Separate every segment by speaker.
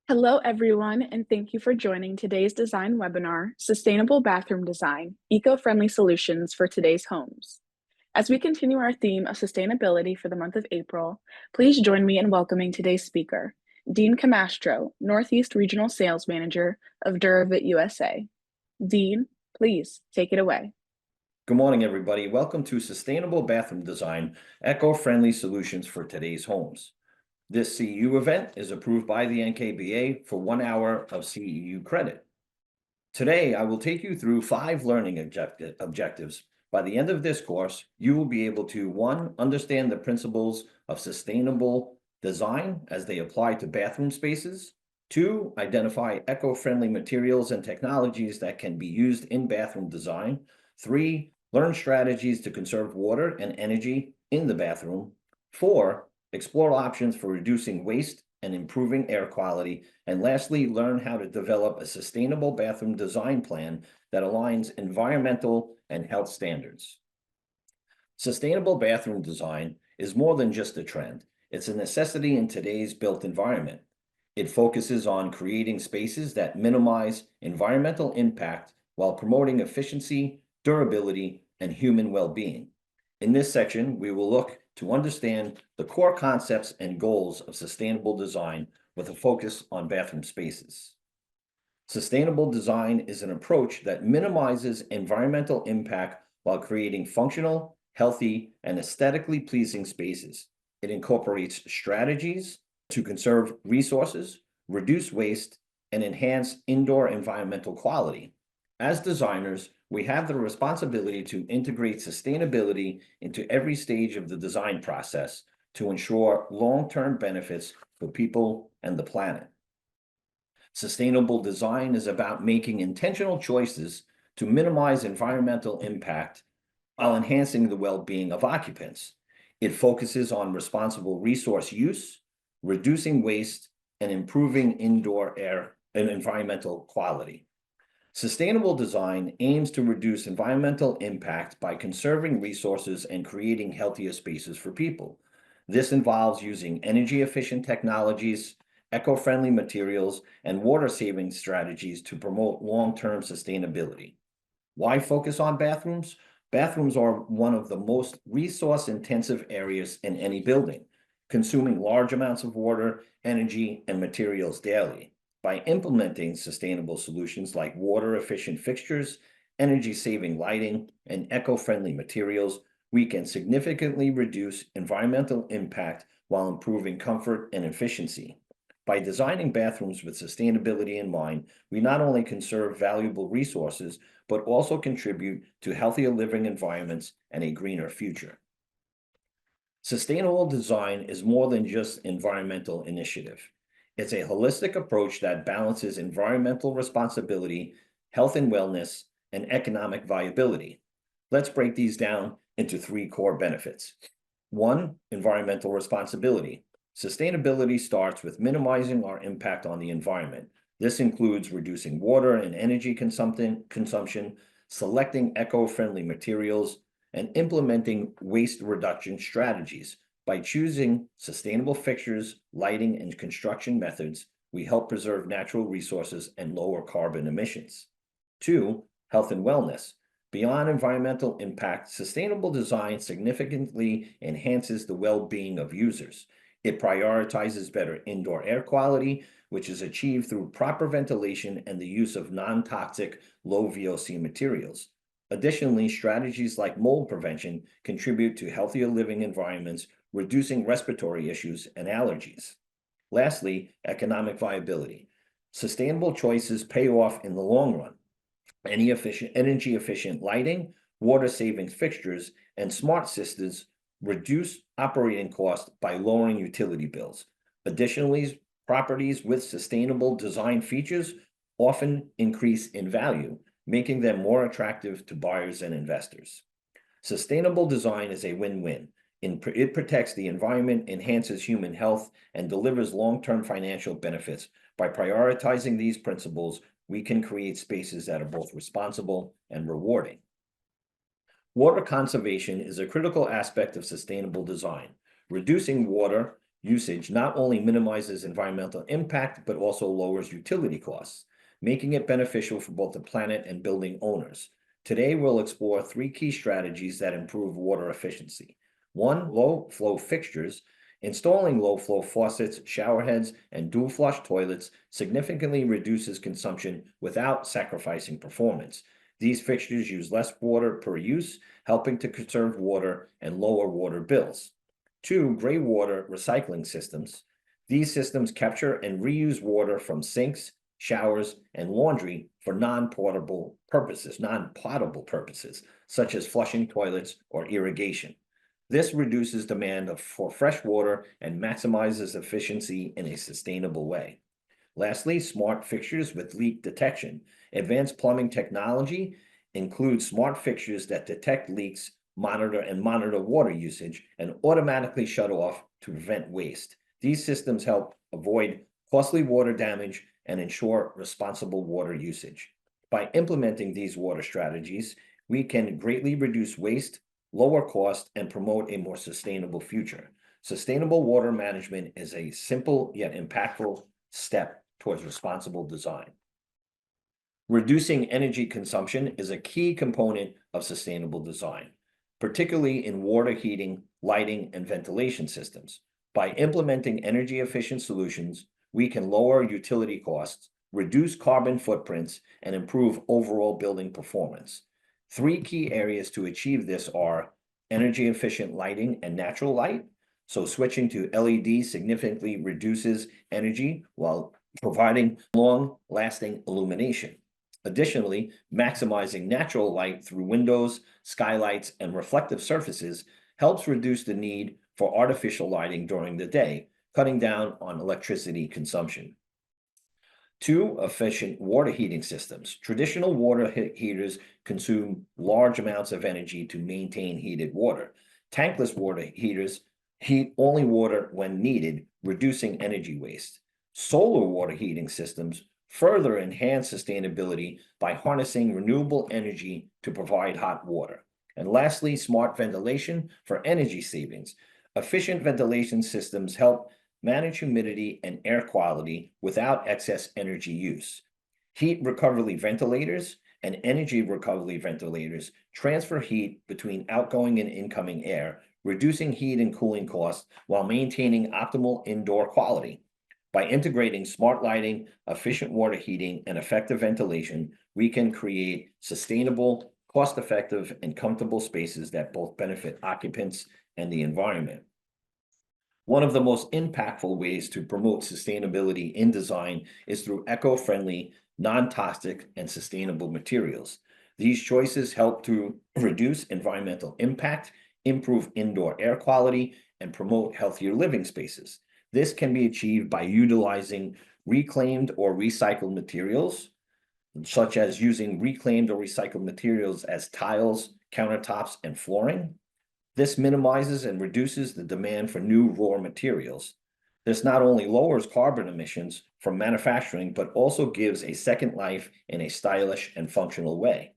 Speaker 1: Hello, everyone, and thank you for joining today's design webinar, Sustainable Bathroom Design, Eco-Friendly Solutions for Today's Homes. As we continue our theme of sustainability for the month of April, please join me in welcoming today's speaker, Dean Camastro, Northeast Regional Sales Manager of Duravit USA. Dean, please take it away.
Speaker 2: Good morning, everybody. Welcome to Sustainable Bathroom Design, Eco-Friendly Solutions for Today's Homes. This CEU event is approved by the NKBA for 1 hour of CEU credit. Today, I will take you through 5 learning objectives. By the end of this course, you will be able to 1, understand the principles of sustainable design as they apply to bathroom spaces. 2, identify eco-friendly materials and technologies that can be used in bathroom design. 3, learn strategies to conserve water and energy in the bathroom. 4, explore options for reducing waste and improving air quality. And lastly, learn how to develop a sustainable bathroom design plan that aligns environmental and health standards. Sustainable bathroom design is more than just a trend. It's a necessity in today's built environment. It focuses on creating spaces that minimize environmental impact while promoting efficiency, durability, and human well-being. In this section, we will look to understand the core concepts and goals of sustainable design with a focus on bathroom spaces. Sustainable design is an approach that minimizes environmental impact while creating functional, healthy, and aesthetically pleasing spaces. It incorporates strategies to conserve resources, reduce waste, and enhance indoor environmental quality. As designers, we have the responsibility to integrate sustainability into every stage of the design process to ensure long-term benefits for people and the planet. Sustainable design is about making intentional choices to minimize environmental impact while enhancing the well-being of occupants. It focuses on responsible resource use, reducing waste, and improving indoor air and environmental quality. Sustainable design aims to reduce environmental impact by conserving resources and creating healthier spaces for people. This involves using energy-efficient technologies, eco-friendly materials, and water-saving strategies to promote long-term sustainability. Why focus on bathrooms? Bathrooms are one of the most resource-intensive areas in any building, consuming large amounts of water, energy, and materials daily. By implementing sustainable solutions like water-efficient fixtures, energy-saving lighting, and eco-friendly materials, we can significantly reduce environmental impact while improving comfort and efficiency. By designing bathrooms with sustainability in mind, we not only conserve valuable resources, but also contribute to healthier living environments and a greener future. Sustainable design is more than just an environmental initiative. It's a holistic approach that balances environmental responsibility, health and wellness, and economic viability. Let's break these down into 3 core benefits. 1, environmental responsibility. Sustainability starts with minimizing our impact on the environment. This includes reducing water and energy consumption, selecting eco-friendly materials, and implementing waste reduction strategies. By choosing sustainable fixtures, lighting, and construction methods, we help preserve natural resources and lower carbon emissions. 2, health and wellness. Beyond environmental impact, sustainable design significantly enhances the well-being of users. It prioritizes better indoor air quality, which is achieved through proper ventilation and the use of non-toxic, low VOC materials. Additionally, strategies like mold prevention contribute to healthier living environments, reducing respiratory issues and allergies. Lastly, economic viability. Sustainable choices pay off in the long run. Energy-efficient lighting, water-saving fixtures, and smart systems reduce operating costs by lowering utility bills. Additionally, properties with sustainable design features often increase in value, making them more attractive to buyers and investors. Sustainable design is a win-win. It protects the environment, enhances human health, and delivers long-term financial benefits. By prioritizing these principles, we can create spaces that are both responsible and rewarding. Water conservation is a critical aspect of sustainable design. Reducing water usage not only minimizes environmental impact, but also lowers utility costs, making it beneficial for both the planet and building owners. Today, we'll explore 3 key strategies that improve water efficiency. 1, low flow fixtures. Installing low flow faucets, shower heads, and dual flush toilets significantly reduces consumption without sacrificing performance. These fixtures use less water per use, helping to conserve water and lower water bills. 2, gray water recycling systems. These systems capture and reuse water from sinks, showers, and laundry for non-potable purposes, such as flushing toilets or irrigation. This reduces demand for fresh water and maximizes efficiency in a sustainable way. Lastly, smart fixtures with leak detection. Advanced plumbing technology includes smart fixtures that detect leaks, monitor water usage, and automatically shut off to prevent waste. These systems help avoid costly water damage and ensure responsible water usage. By implementing these water strategies, we can greatly reduce waste, lower cost, and promote a more sustainable future. Sustainable water management is a simple yet impactful step towards responsible design. Reducing energy consumption is a key component of sustainable design, particularly in water heating, lighting, and ventilation systems. By implementing energy-efficient solutions, we can lower utility costs, reduce carbon footprints, and improve overall building performance. 3 key areas to achieve this are energy-efficient lighting and natural light. So switching to LED significantly reduces energy while providing long-lasting illumination. Additionally, maximizing natural light through windows, skylights, and reflective surfaces helps reduce the need for artificial lighting during the day, cutting down on electricity consumption. 2, efficient water heating systems. Traditional water heaters consume large amounts of energy to maintain heated water. Tankless water heaters heat only water when needed, reducing energy waste. Solar water heating systems further enhance sustainability by harnessing renewable energy to provide hot water. And lastly, smart ventilation for energy savings. Efficient ventilation systems help manage humidity and air quality without excess energy use. Heat recovery ventilators and energy recovery ventilators transfer heat between outgoing and incoming air, reducing heat and cooling costs while maintaining optimal indoor quality. By integrating smart lighting, efficient water heating, and effective ventilation, we can create sustainable, cost-effective, and comfortable spaces that both benefit occupants and the environment. One of the most impactful ways to promote sustainability in design is through eco-friendly, non-toxic, and sustainable materials. These choices help to reduce environmental impact, improve indoor air quality, and promote healthier living spaces. This can be achieved by utilizing reclaimed or recycled materials, such as using reclaimed or recycled materials as tiles, countertops, and flooring. This minimizes and reduces the demand for new raw materials. This not only lowers carbon emissions from manufacturing, but also gives a second life in a stylish and functional way.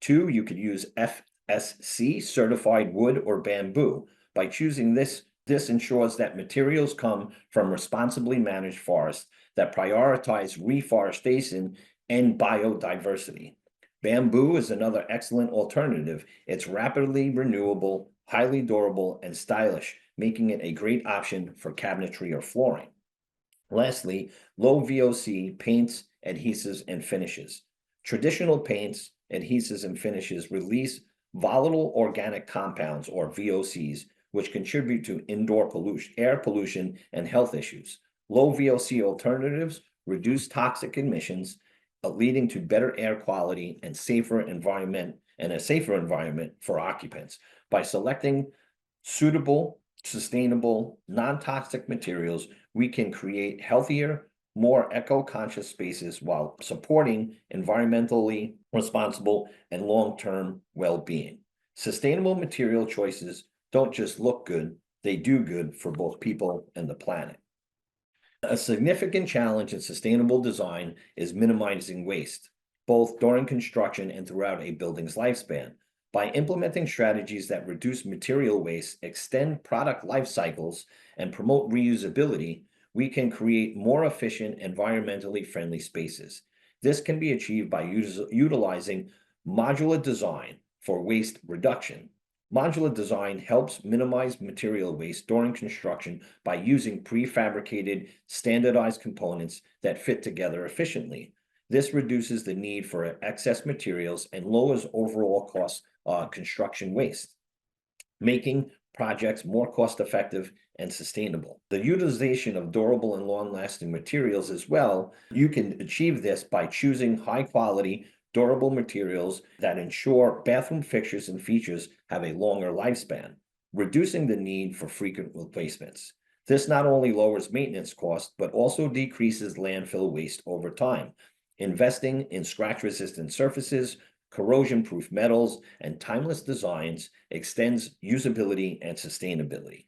Speaker 2: 2, you could use FSC certified wood or bamboo. By choosing this ensures that materials come from responsibly managed forests that prioritize reforestation and biodiversity. Bamboo is another excellent alternative. It's rapidly renewable, highly durable, and stylish, making it a great option for cabinetry or flooring. Lastly, low VOC paints, adhesives, and finishes. Traditional paints, adhesives, and finishes release volatile organic compounds, or VOCs, which contribute to indoor pollution, air pollution, and health issues. Low VOC alternatives reduce toxic emissions, leading to better air quality and a safer environment for occupants. By selecting suitable, sustainable, non-toxic materials, we can create healthier, more eco-conscious spaces while supporting environmentally responsible and long-term well-being. Sustainable material choices don't just look good, they do good for both people and the planet. A significant challenge in sustainable design is minimizing waste, both during construction and throughout a building's lifespan. By implementing strategies that reduce material waste, extend product life cycles, and promote reusability, we can create more efficient, environmentally friendly spaces. This can be achieved by utilizing modular design for waste reduction. Modular design helps minimize material waste during construction by using prefabricated, standardized components that fit together efficiently. This reduces the need for excess materials and lowers overall cost construction waste, making projects more cost-effective and sustainable. The utilization of durable and long-lasting materials as well, you can achieve this by choosing high-quality, durable materials that ensure bathroom fixtures and features have a longer lifespan, reducing the need for frequent replacements. This not only lowers maintenance costs, but also decreases landfill waste over time. Investing in scratch-resistant surfaces, corrosion-proof metals, and timeless designs extends usability and sustainability.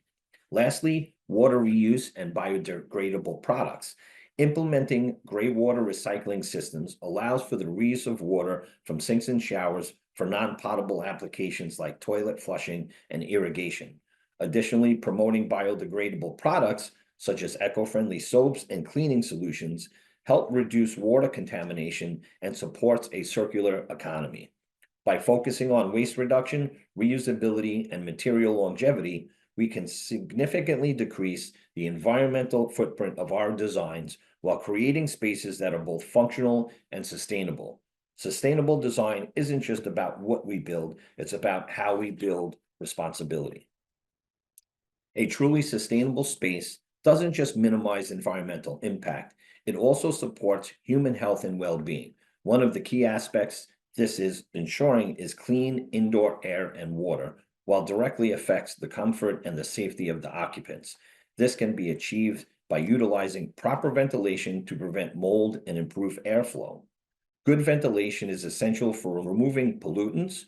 Speaker 2: Lastly, water reuse and biodegradable products. Implementing gray water recycling systems allows for the reuse of water from sinks and showers for non-potable applications like toilet flushing and irrigation. Additionally, promoting biodegradable products such as eco-friendly soaps and cleaning solutions help reduce water contamination and supports a circular economy. By focusing on waste reduction, reusability, and material longevity, we can significantly decrease the environmental footprint of our designs while creating spaces that are both functional and sustainable. Sustainable design isn't just about what we build, it's about how we build responsibility. A truly sustainable space doesn't just minimize environmental impact, it also supports human health and well-being. One of the key aspects this is ensuring is clean indoor air and water, while directly affects the comfort and the safety of the occupants. This can be achieved by utilizing proper ventilation to prevent mold and improve airflow. Good ventilation is essential for removing pollutants,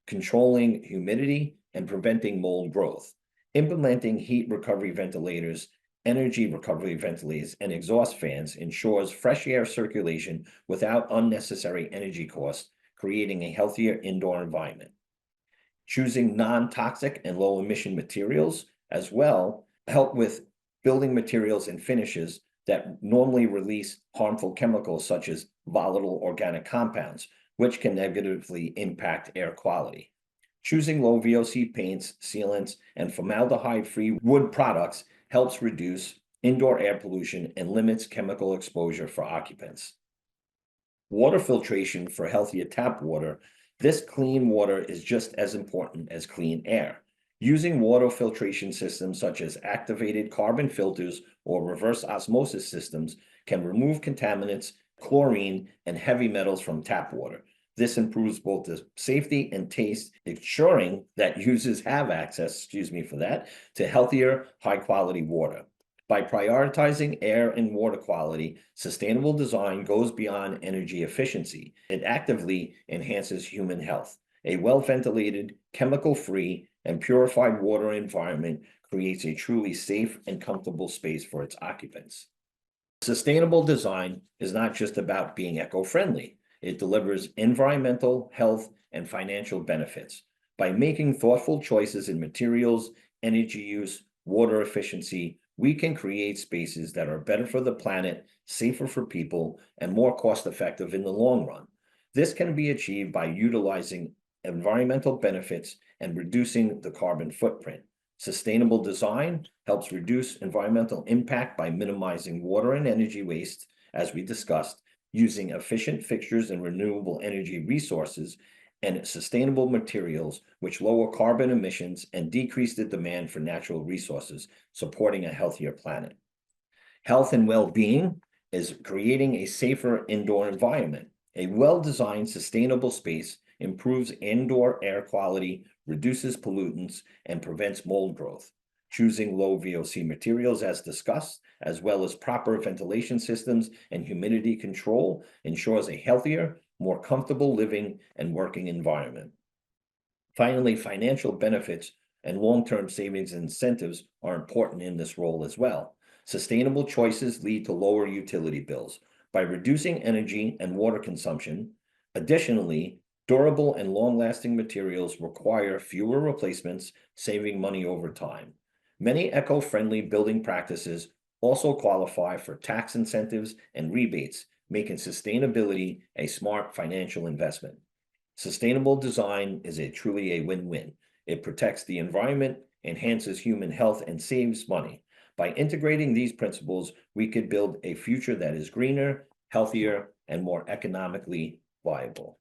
Speaker 2: controlling humidity, and preventing mold growth. Implementing heat recovery ventilators, energy recovery ventilators, and exhaust fans ensures fresh air circulation without unnecessary energy costs, creating a healthier indoor environment. Choosing non-toxic and low-emission materials as well help with building materials and finishes that normally release harmful chemicals such as volatile organic compounds, which can negatively impact air quality. Choosing low VOC paints, sealants, and formaldehyde-free wood products helps reduce indoor air pollution and limits chemical exposure for occupants. Water filtration for healthier tap water. This clean water is just as important as clean air. Using water filtration systems such as activated carbon filters or reverse osmosis systems can remove contaminants, chlorine, and heavy metals from tap water. This improves both the safety and taste, ensuring that users have access, to healthier, high-quality water. By prioritizing air and water quality, sustainable design goes beyond energy efficiency. It actively enhances human health. A well-ventilated, chemical-free, and purified water environment creates a truly safe and comfortable space for its occupants. Sustainable design is not just about being eco-friendly. It delivers environmental, health, and financial benefits. By making thoughtful choices in materials, energy use, water efficiency, we can create spaces that are better for the planet, safer for people, and more cost-effective in the long run. This can be achieved by utilizing environmental benefits and reducing the carbon footprint. Sustainable design helps reduce environmental impact by minimizing water and energy waste, as we discussed, using efficient fixtures and renewable energy resources, and sustainable materials which lower carbon emissions and decrease the demand for natural resources, supporting a healthier planet. Health and well-being is creating a safer indoor environment. A well-designed, sustainable space improves indoor air quality, reduces pollutants, and prevents mold growth. Choosing low VOC materials, as discussed, as well as proper ventilation systems and humidity control, ensures a healthier, more comfortable living and working environment. Finally, financial benefits and long-term savings and incentives are important in this role as well. Sustainable choices lead to lower utility bills by reducing energy and water consumption. Additionally, durable and long-lasting materials require fewer replacements, saving money over time. Many eco-friendly building practices also qualify for tax incentives and rebates, making sustainability a smart financial investment. Sustainable design is truly a win-win. It protects the environment, enhances human health, and saves money. By integrating these principles, we could build a future that is greener, healthier, and more economically viable.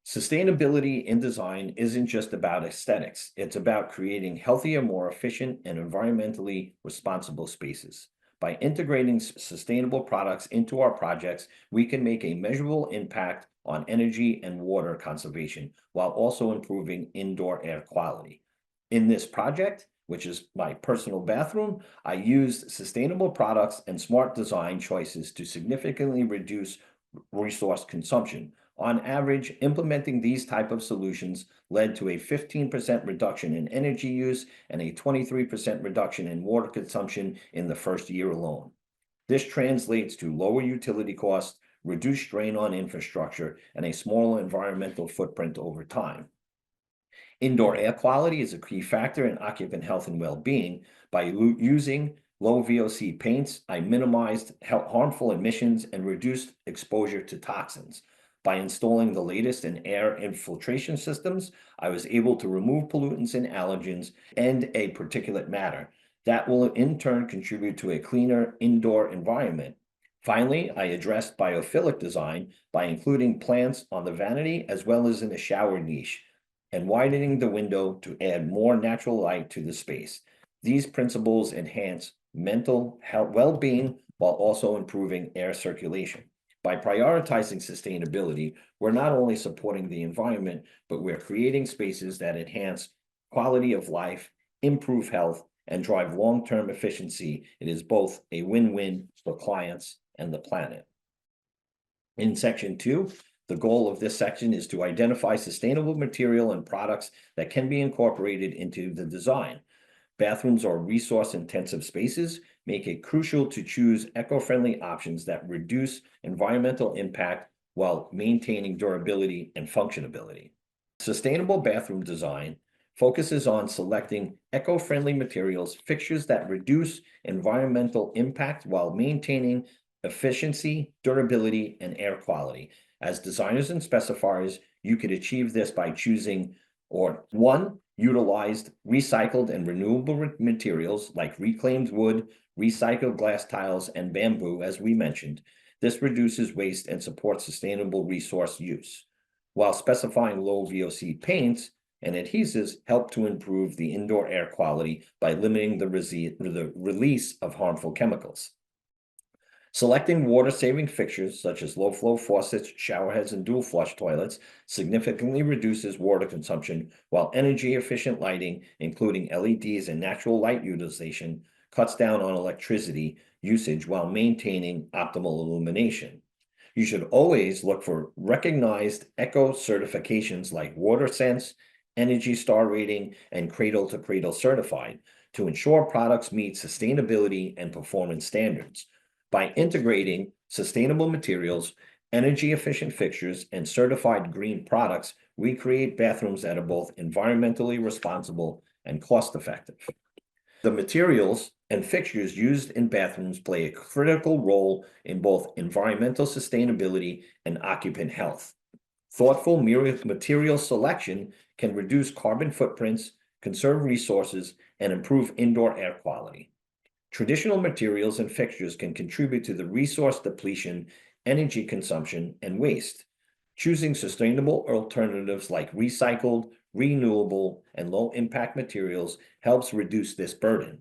Speaker 2: Sustainability in design isn't just about aesthetics. It's about creating healthier, more efficient, and environmentally responsible spaces. By integrating sustainable products into our projects, we can make a measurable impact on energy and water conservation while also improving indoor air quality. In this project, which is my personal bathroom, I used sustainable products and smart design choices to significantly reduce resource consumption. On average, implementing these type of solutions led to a 15% reduction in energy use and a 23% reduction in water consumption in the first year alone. This translates to lower utility costs, reduced strain on infrastructure, and a smaller environmental footprint over time. Indoor air quality is a key factor in occupant health and well-being. By using low VOC paints, I minimized harmful emissions and reduced exposure to toxins. By installing the latest in air infiltration systems, I was able to remove pollutants and allergens and a particulate matter. That will in turn contribute to a cleaner indoor environment. Finally, I addressed biophilic design by including plants on the vanity as well as in the shower niche and widening the window to add more natural light to the space. These principles enhance mental health well-being while also improving air circulation. By prioritizing sustainability, we're not only supporting the environment, but we're creating spaces that enhance quality of life, improve health, and drive long-term efficiency. It is both a win-win for clients and the planet. In section 2, the goal of this section is to identify sustainable material and products that can be incorporated into the design. Bathrooms are resource-intensive spaces, make it crucial to choose eco-friendly options that reduce environmental impact while maintaining durability and functionality. Sustainable bathroom design focuses on selecting eco-friendly materials, fixtures that reduce environmental impact while maintaining efficiency, durability, and air quality. As designers and specifiers, you could achieve this by choosing one, utilized recycled and renewable materials like reclaimed wood, recycled glass tiles, and bamboo, as we mentioned. This reduces waste and supports sustainable resource use, while specifying low VOC paints and adhesives help to improve the indoor air quality by limiting the release of harmful chemicals. Selecting water-saving fixtures such as low-flow faucets, shower heads, and dual flush toilets significantly reduces water consumption, while energy-efficient lighting, including LEDs and natural light utilization, cuts down on electricity usage while maintaining optimal illumination. You should always look for recognized eco certifications like WaterSense, Energy Star Rating, and Cradle to Cradle Certified to ensure products meet sustainability and performance standards. By integrating sustainable materials, energy-efficient fixtures, and certified green products, we create bathrooms that are both environmentally responsible and cost-effective. The materials and fixtures used in bathrooms play a critical role in both environmental sustainability and occupant health. Thoughtful material selection can reduce carbon footprints, conserve resources, and improve indoor air quality. Traditional materials and fixtures can contribute to the resource depletion, energy consumption, and waste. Choosing sustainable alternatives like recycled, renewable, and low-impact materials helps reduce this burden.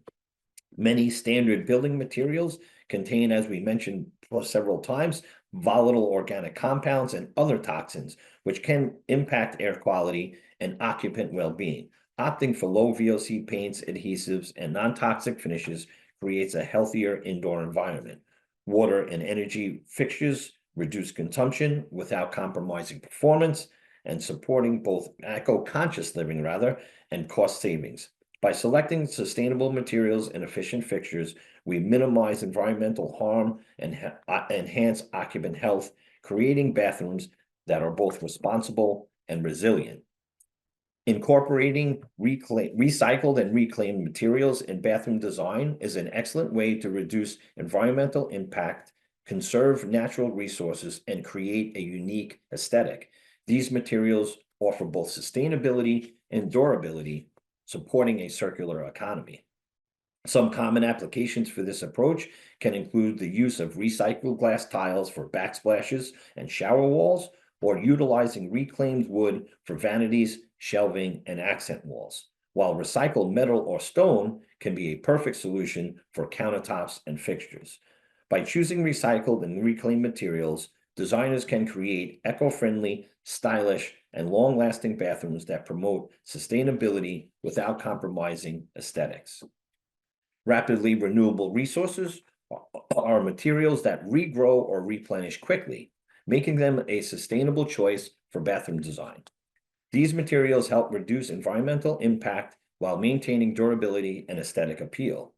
Speaker 2: Many standard building materials contain, as we mentioned several times, volatile organic compounds and other toxins, which can impact air quality and occupant well-being. Opting for low VOC paints, adhesives, and non-toxic finishes creates a healthier indoor environment. Water and energy fixtures reduce consumption without compromising performance and supporting both eco-conscious living and cost savings. By selecting sustainable materials and efficient fixtures, we minimize environmental harm and enhance occupant health, creating bathrooms that are both responsible and resilient. Incorporating recycled and reclaimed materials in bathroom design is an excellent way to reduce environmental impact, conserve natural resources, and create a unique aesthetic. These materials offer both sustainability and durability, supporting a circular economy. Some common applications for this approach can include the use of recycled glass tiles for backsplashes and shower walls, or utilizing reclaimed wood for vanities, shelving, and accent walls, while recycled metal or stone can be a perfect solution for countertops and fixtures. By choosing recycled and reclaimed materials, designers can create eco-friendly, stylish, and long-lasting bathrooms that promote sustainability without compromising aesthetics. Rapidly renewable resources are materials that regrow or replenish quickly, making them a sustainable choice for bathroom design. These materials help reduce environmental impact while maintaining durability and aesthetic appeal.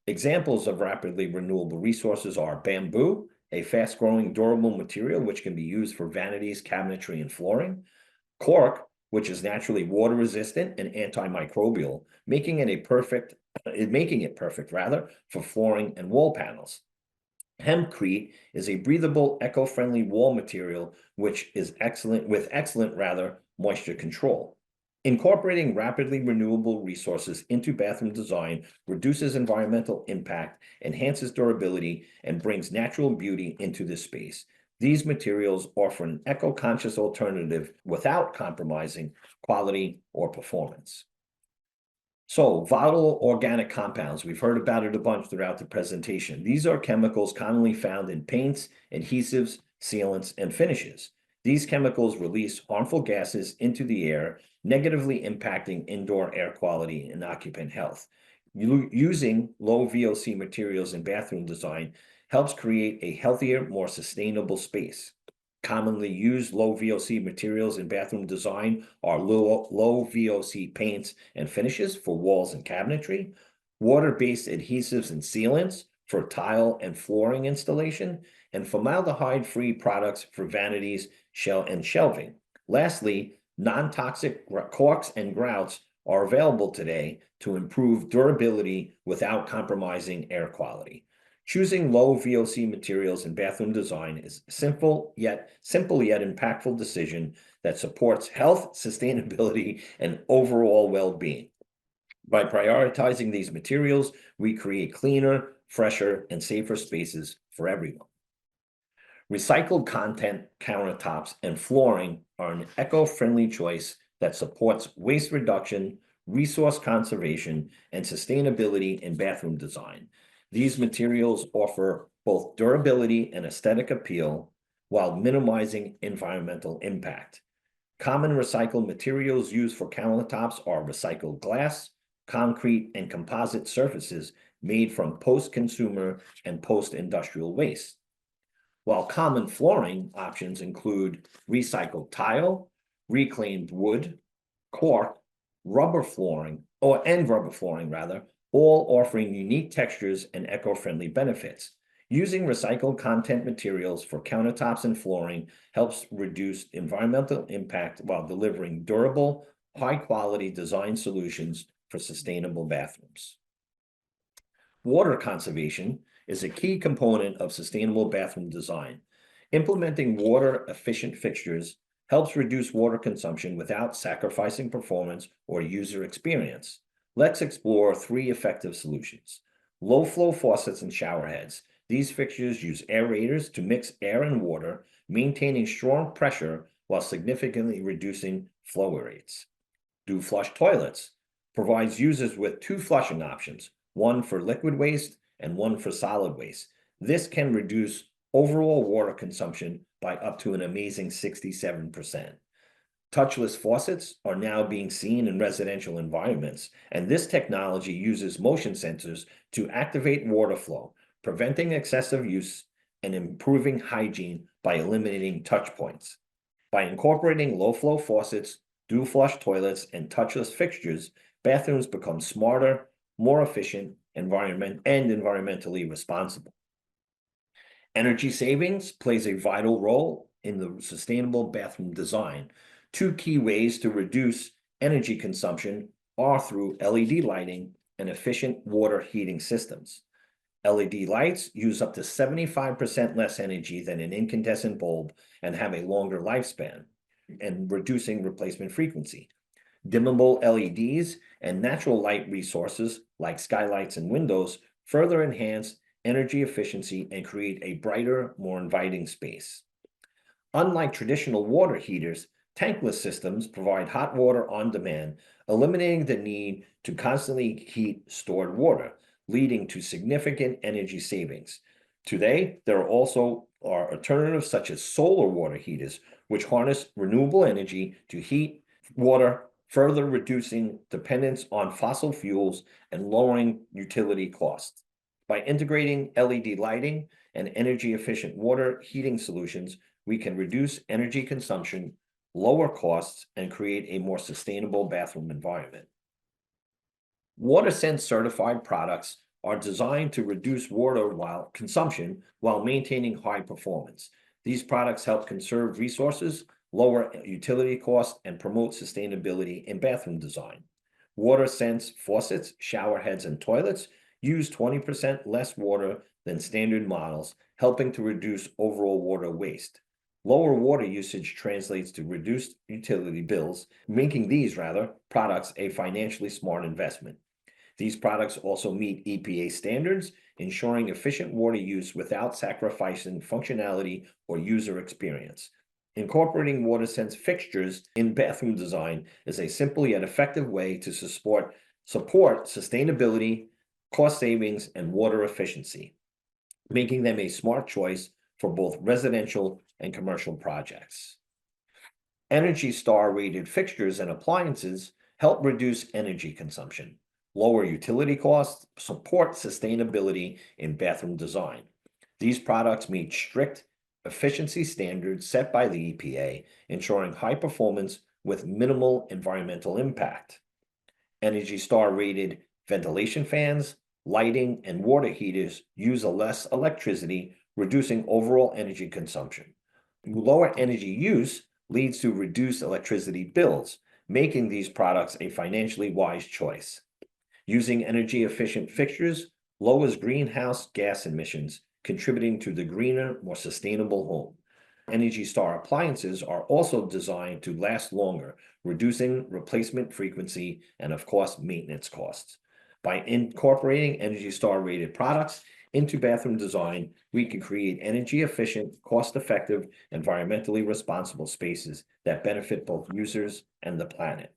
Speaker 2: Examples of rapidly renewable resources are bamboo, a fast-growing durable material which can be used for vanities, cabinetry, and flooring; cork, which is naturally water resistant and antimicrobial, making it perfect for flooring and wall panels. Hempcrete is a breathable, eco-friendly wall material which is excellent moisture control. Incorporating rapidly renewable resources into bathroom design reduces environmental impact, enhances durability, and brings natural beauty into the space. These materials offer an eco-conscious alternative without compromising quality or performance. So, volatile organic compounds, we've heard about it a bunch throughout the presentation. These are chemicals commonly found in paints, adhesives, sealants, and finishes. These chemicals release harmful gases into the air, negatively impacting indoor air quality and occupant health. Using low VOC materials in bathroom design helps create a healthier, more sustainable space. Commonly used low VOC materials in bathroom design are low VOC paints and finishes for walls and cabinetry, water-based adhesives and sealants for tile and flooring installation, and formaldehyde-free products for vanities, and shelving. Lastly, non-toxic corks and grouts are available today to improve durability without compromising air quality. Choosing low VOC materials in bathroom design is a simple yet impactful decision that supports health, sustainability, and overall well-being. By prioritizing these materials, we create cleaner, fresher, and safer spaces for everyone. Recycled content countertops and flooring are an eco-friendly choice that supports waste reduction, resource conservation, and sustainability in bathroom design. These materials offer both durability and aesthetic appeal while minimizing environmental impact. Common recycled materials used for countertops are recycled glass, concrete, and composite surfaces made from post-consumer and post-industrial waste. While common flooring options include recycled tile, reclaimed wood, cork, rubber flooring, all offering unique textures and eco-friendly benefits. Using recycled content materials for countertops and flooring helps reduce environmental impact while delivering durable, high-quality design solutions for sustainable bathrooms. Water conservation is a key component of sustainable bathroom design. Implementing water-efficient fixtures helps reduce water consumption without sacrificing performance or user experience. Let's explore 3 effective solutions. Low-flow faucets and shower heads. These fixtures use aerators to mix air and water, maintaining strong pressure while significantly reducing flow rates. Do-flush toilets provides users with 2 flushing options, one for liquid waste and one for solid waste. This can reduce overall water consumption by up to an amazing 67%. Touchless faucets are now being seen in residential environments, and this technology uses motion sensors to activate water flow, preventing excessive use and improving hygiene by eliminating touch points. By incorporating low-flow faucets, do-flush toilets, and touchless fixtures, bathrooms become smarter, more efficient, and environmentally responsible. Energy savings plays a vital role in the sustainable bathroom design. 2 key ways to reduce energy consumption are through LED lighting and efficient water heating systems. LED lights use up to 75% less energy than an incandescent bulb and have a longer lifespan, and reducing replacement frequency. Dimmable LEDs and natural light resources like skylights and windows further enhance energy efficiency and create a brighter, more inviting space. Unlike traditional water heaters, tankless systems provide hot water on demand, eliminating the need to constantly heat stored water, leading to significant energy savings. Today, there are also alternatives such as solar water heaters, which harness renewable energy to heat water, further reducing dependence on fossil fuels and lowering utility costs. By integrating LED lighting and energy efficient water heating solutions, we can reduce energy consumption, lower costs, and create a more sustainable bathroom environment. WaterSense certified products are designed to reduce water consumption while maintaining high performance. These products help conserve resources, lower utility costs, and promote sustainability in bathroom design. WaterSense faucets, shower heads, and toilets use 20% less water than standard models, helping to reduce overall water waste. Lower water usage translates to reduced utility bills, making these products a financially smart investment. These products also meet EPA standards, ensuring efficient water use without sacrificing functionality or user experience. Incorporating WaterSense fixtures in bathroom design is a simple yet effective way to support sustainability, cost savings, and water efficiency, making them a smart choice for both residential and commercial projects. Energy Star rated fixtures and appliances help reduce energy consumption, lower utility costs, support sustainability in bathroom design. These products meet strict efficiency standards set by the EPA, ensuring high performance with minimal environmental impact. Energy Star rated ventilation fans, lighting, and water heaters use less electricity, reducing overall energy consumption. Lower energy use leads to reduced electricity bills, making these products a financially wise choice. Using energy efficient fixtures lowers greenhouse gas emissions, contributing to the greener, more sustainable home. Energy Star appliances are also designed to last longer, reducing replacement frequency and, of course, maintenance costs. By incorporating Energy Star rated products into bathroom design, we can create energy efficient, cost-effective, environmentally responsible spaces that benefit both users and the planet.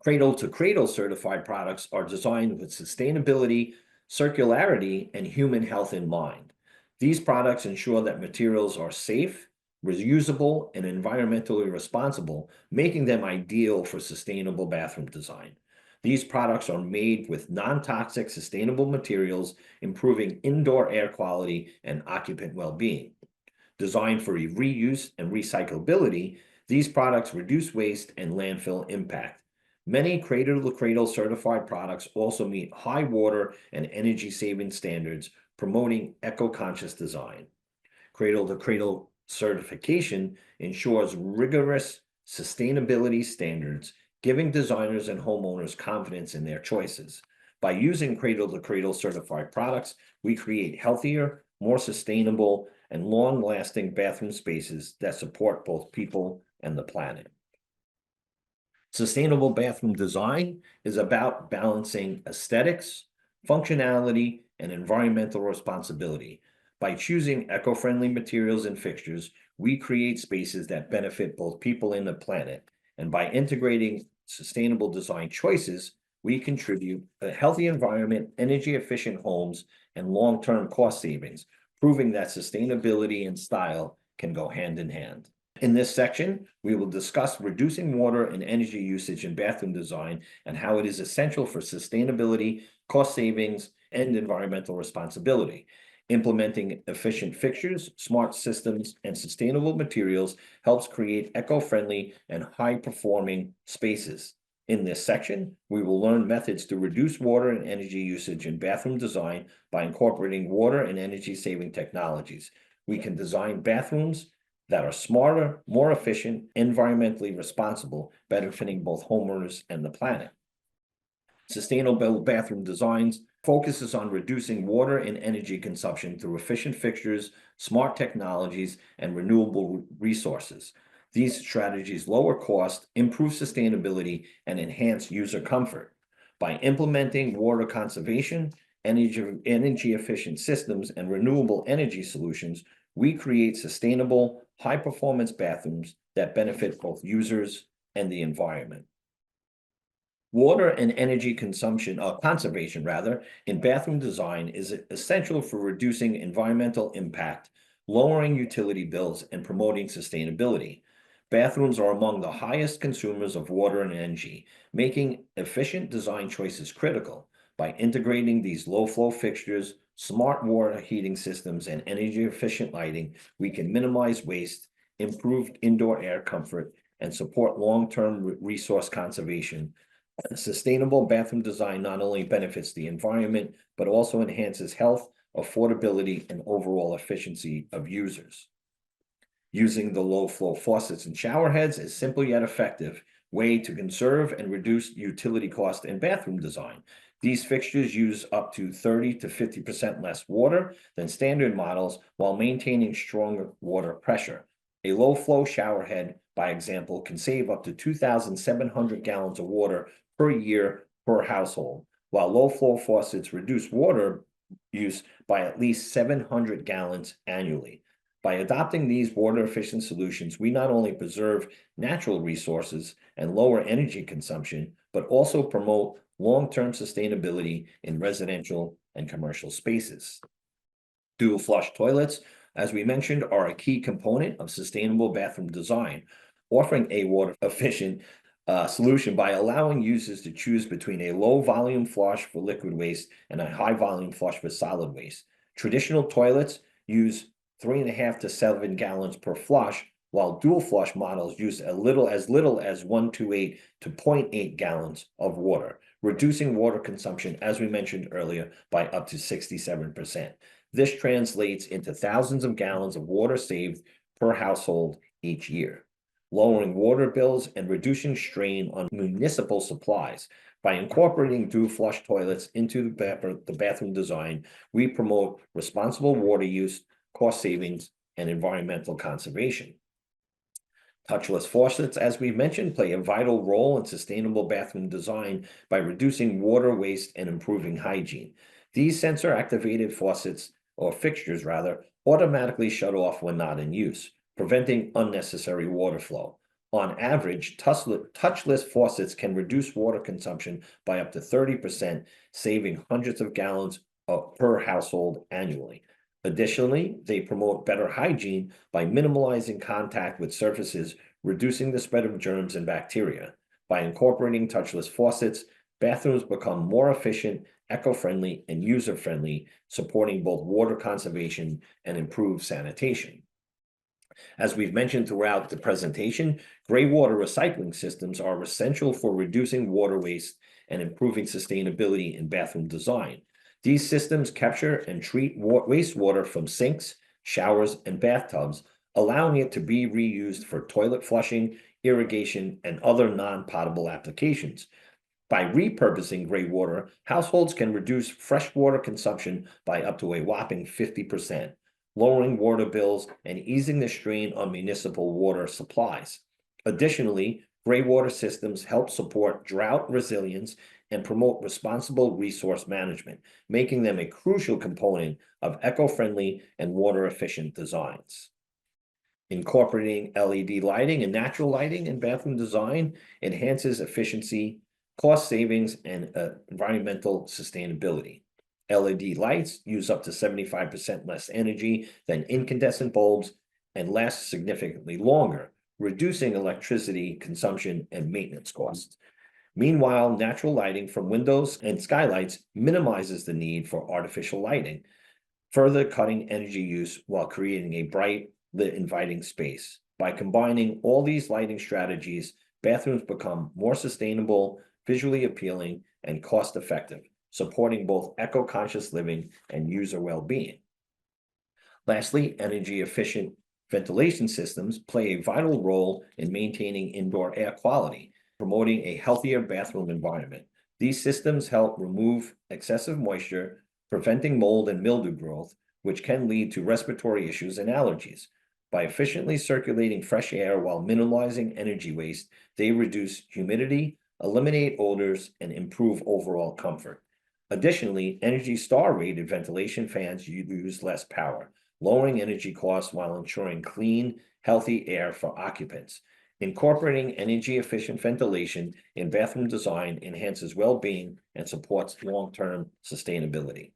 Speaker 2: Cradle to Cradle certified products are designed with sustainability, circularity, and human health in mind. These products ensure that materials are safe, reusable, and environmentally responsible, making them ideal for sustainable bathroom design. These products are made with non-toxic, sustainable materials, improving indoor air quality and occupant well-being. Designed for reuse and recyclability, these products reduce waste and landfill impact. Many cradle-to-cradle certified products also meet high water and energy saving standards, promoting eco-conscious design. Cradle-to-cradle certification ensures rigorous sustainability standards, giving designers and homeowners confidence in their choices. By using cradle-to-cradle certified products, we create healthier, more sustainable, and long-lasting bathroom spaces that support both people and the planet. Sustainable bathroom design is about balancing aesthetics, functionality, and environmental responsibility. By choosing eco-friendly materials and fixtures, we create spaces that benefit both people and the planet. And by integrating sustainable design choices, we contribute a healthy environment, energy-efficient homes, and long-term cost savings, proving that sustainability and style can go hand in hand. In this section, we will discuss reducing water and energy usage in bathroom design and how it is essential for sustainability, cost savings, and environmental responsibility. Implementing efficient fixtures, smart systems, and sustainable materials helps create eco-friendly and high-performing spaces. In this section, we will learn methods to reduce water and energy usage in bathroom design by incorporating water and energy-saving technologies. We can design bathrooms that are smarter, more efficient, environmentally responsible, benefiting both homeowners and the planet. Sustainable bathroom designs focuses on reducing water and energy consumption through efficient fixtures, smart technologies, and renewable resources. These strategies lower cost, improve sustainability, and enhance user comfort. By implementing water conservation, energy efficient systems, and renewable energy solutions, we create sustainable, high-performance bathrooms that benefit both users and the environment. Water and energy consumption, conservation rather, in bathroom design is essential for reducing environmental impact, lowering utility bills, and promoting sustainability. Bathrooms are among the highest consumers of water and energy, making efficient design choices critical. By integrating these low-flow fixtures, smart water heating systems, and energy-efficient lighting, we can minimize waste, improve indoor air comfort, and support long-term resource conservation. Sustainable bathroom design not only benefits the environment, but also enhances health, affordability, and overall efficiency of users. Using the low-flow faucets and shower heads is simple yet effective way to conserve and reduce utility cost in bathroom design. These fixtures use up to 30 to 50% less water than standard models while maintaining strong water pressure. A low-flow shower head, by example, can save up to 2,700 gallons of water per year per household, while low-flow faucets reduce water use by at least 700 gallons annually. By adopting these water-efficient solutions, we not only preserve natural resources and lower energy consumption, but also promote long-term sustainability in residential and commercial spaces. Dual flush toilets, as we mentioned, are a key component of sustainable bathroom design, offering a water-efficient solution by allowing users to choose between a low volume flush for liquid waste and a high volume flush for solid waste. Traditional toilets use 3.5 to 7 gallons per flush, while dual flush models use as little as 1.28 to 0.8 gallons of water, reducing water consumption, as we mentioned earlier, by up to 67%. This translates into thousands of gallons of water saved per household each year, lowering water bills and reducing strain on municipal supplies. By incorporating dual flush toilets into the bathroom design, we promote responsible water use, cost savings, and environmental conservation. Touchless faucets, as we mentioned, play a vital role in sustainable bathroom design by reducing water waste and improving hygiene. These sensor-activated faucets, or fixtures rather, automatically shut off when not in use, preventing unnecessary water flow. On average, touchless faucets can reduce water consumption by up to 30%, saving hundreds of gallons per household annually. Additionally, they promote better hygiene by minimizing contact with surfaces, reducing the spread of germs and bacteria. By incorporating touchless faucets, bathrooms become more efficient, eco-friendly, and user-friendly, supporting both water conservation and improved sanitation. As we've mentioned throughout the presentation, gray water recycling systems are essential for reducing water waste and improving sustainability in bathroom design. These systems capture and treat wastewater from sinks, showers, and bathtubs, allowing it to be reused for toilet flushing, irrigation, and other non-potable applications. By repurposing gray water, households can reduce freshwater consumption by up to a whopping 50%. Lowering water bills and easing the strain on municipal water supplies. Additionally, gray water systems help support drought resilience and promote responsible resource management, making them a crucial component of eco-friendly and water-efficient designs. Incorporating LED lighting and natural lighting in bathroom design enhances efficiency, cost savings, and environmental sustainability. LED lights use up to 75% less energy than incandescent bulbs and last significantly longer, reducing electricity consumption and maintenance costs. Meanwhile, natural lighting from windows and skylights minimizes the need for artificial lighting, further cutting energy use while creating a bright, lit, inviting space. By combining all these lighting strategies, bathrooms become more sustainable, visually appealing, and cost-effective, supporting both eco-conscious living and user well-being. Lastly, energy-efficient Ventilation systems play a vital role in maintaining indoor air quality, promoting a healthier bathroom environment. These systems help remove excessive moisture, preventing mold and mildew growth, which can lead to respiratory issues and allergies. By efficiently circulating fresh air while minimizing energy waste, they reduce humidity, eliminate odors, and improve overall comfort. Additionally, Energy Star rated ventilation fans use less power, lowering energy costs while ensuring clean, healthy air for occupants. Incorporating energy efficient ventilation in bathroom design enhances well-being and supports long-term sustainability.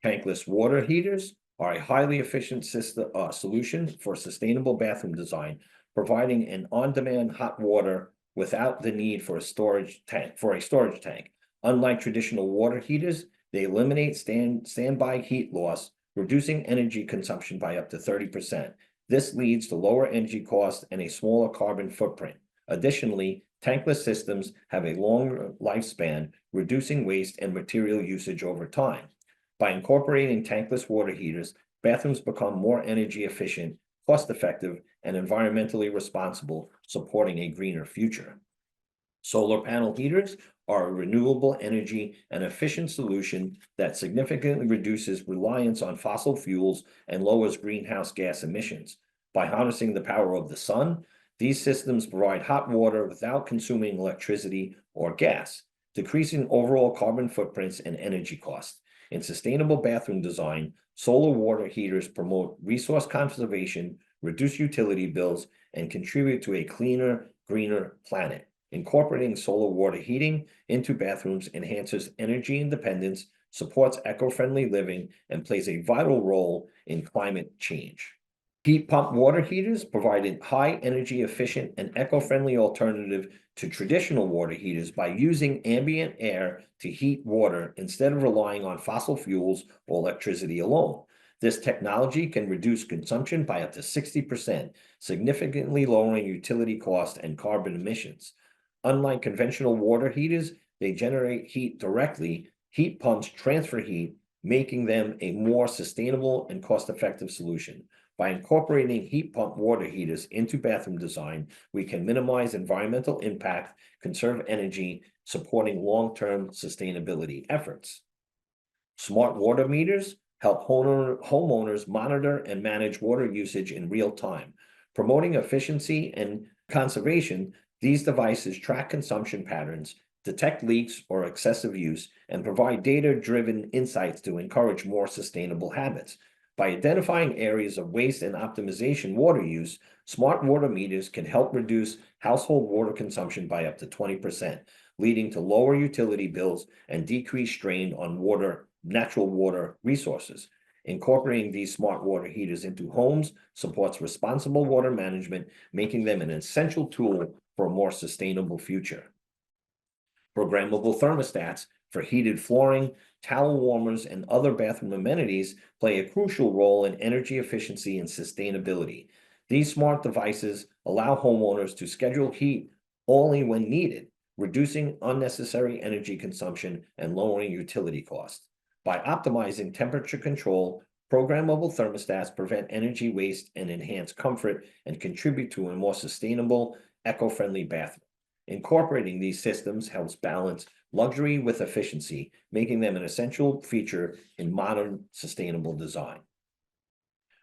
Speaker 2: Tankless water heaters are a highly efficient solution for sustainable bathroom design, providing an on-demand hot water without the need for a storage tank. Unlike traditional water heaters, they eliminate standby heat loss, reducing energy consumption by up to 30%. This leads to lower energy costs and a smaller carbon footprint. Additionally, tankless systems have a longer lifespan, reducing waste and material usage over time. By incorporating tankless water heaters, bathrooms become more energy efficient, cost-effective, and environmentally responsible, supporting a greener future. Solar panel heaters are a renewable energy and efficient solution that significantly reduces reliance on fossil fuels and lowers greenhouse gas emissions. By harnessing the power of the sun, these systems provide hot water without consuming electricity or gas, decreasing overall carbon footprints and energy costs. In sustainable bathroom design, solar water heaters promote resource conservation, reduce utility bills, and contribute to a cleaner, greener planet. Incorporating solar water heating into bathrooms enhances energy independence, supports eco-friendly living, and plays a vital role in climate change. Heat pump water heaters provide a high energy efficient and eco-friendly alternative to traditional water heaters by using ambient air to heat water instead of relying on fossil fuels or electricity alone. This technology can reduce consumption by up to 60%, significantly lowering utility costs and carbon emissions. Unlike conventional water heaters, they generate heat directly. Heat pumps transfer heat, making them a more sustainable and cost-effective solution. By incorporating heat pump water heaters into bathroom design, we can minimize environmental impact, conserve energy, supporting long-term sustainability efforts. Smart water meters help homeowners monitor and manage water usage in real time. Promoting efficiency and conservation, these devices track consumption patterns, detect leaks or excessive use, and provide data-driven insights to encourage more sustainable habits. By identifying areas of waste and optimization water use, smart water meters can help reduce household water consumption by up to 20%, leading to lower utility bills and decreased strain on natural water resources. Incorporating these smart water heaters into homes supports responsible water management, making them an essential tool for a more sustainable future. Programmable thermostats for heated flooring, towel warmers, and other bathroom amenities play a crucial role in energy efficiency and sustainability. These smart devices allow homeowners to schedule heat only when needed, reducing unnecessary energy consumption and lowering utility costs. By optimizing temperature control, programmable thermostats prevent energy waste and enhance comfort and contribute to a more sustainable, eco-friendly bathroom. Incorporating these systems helps balance luxury with efficiency, making them an essential feature in modern sustainable design.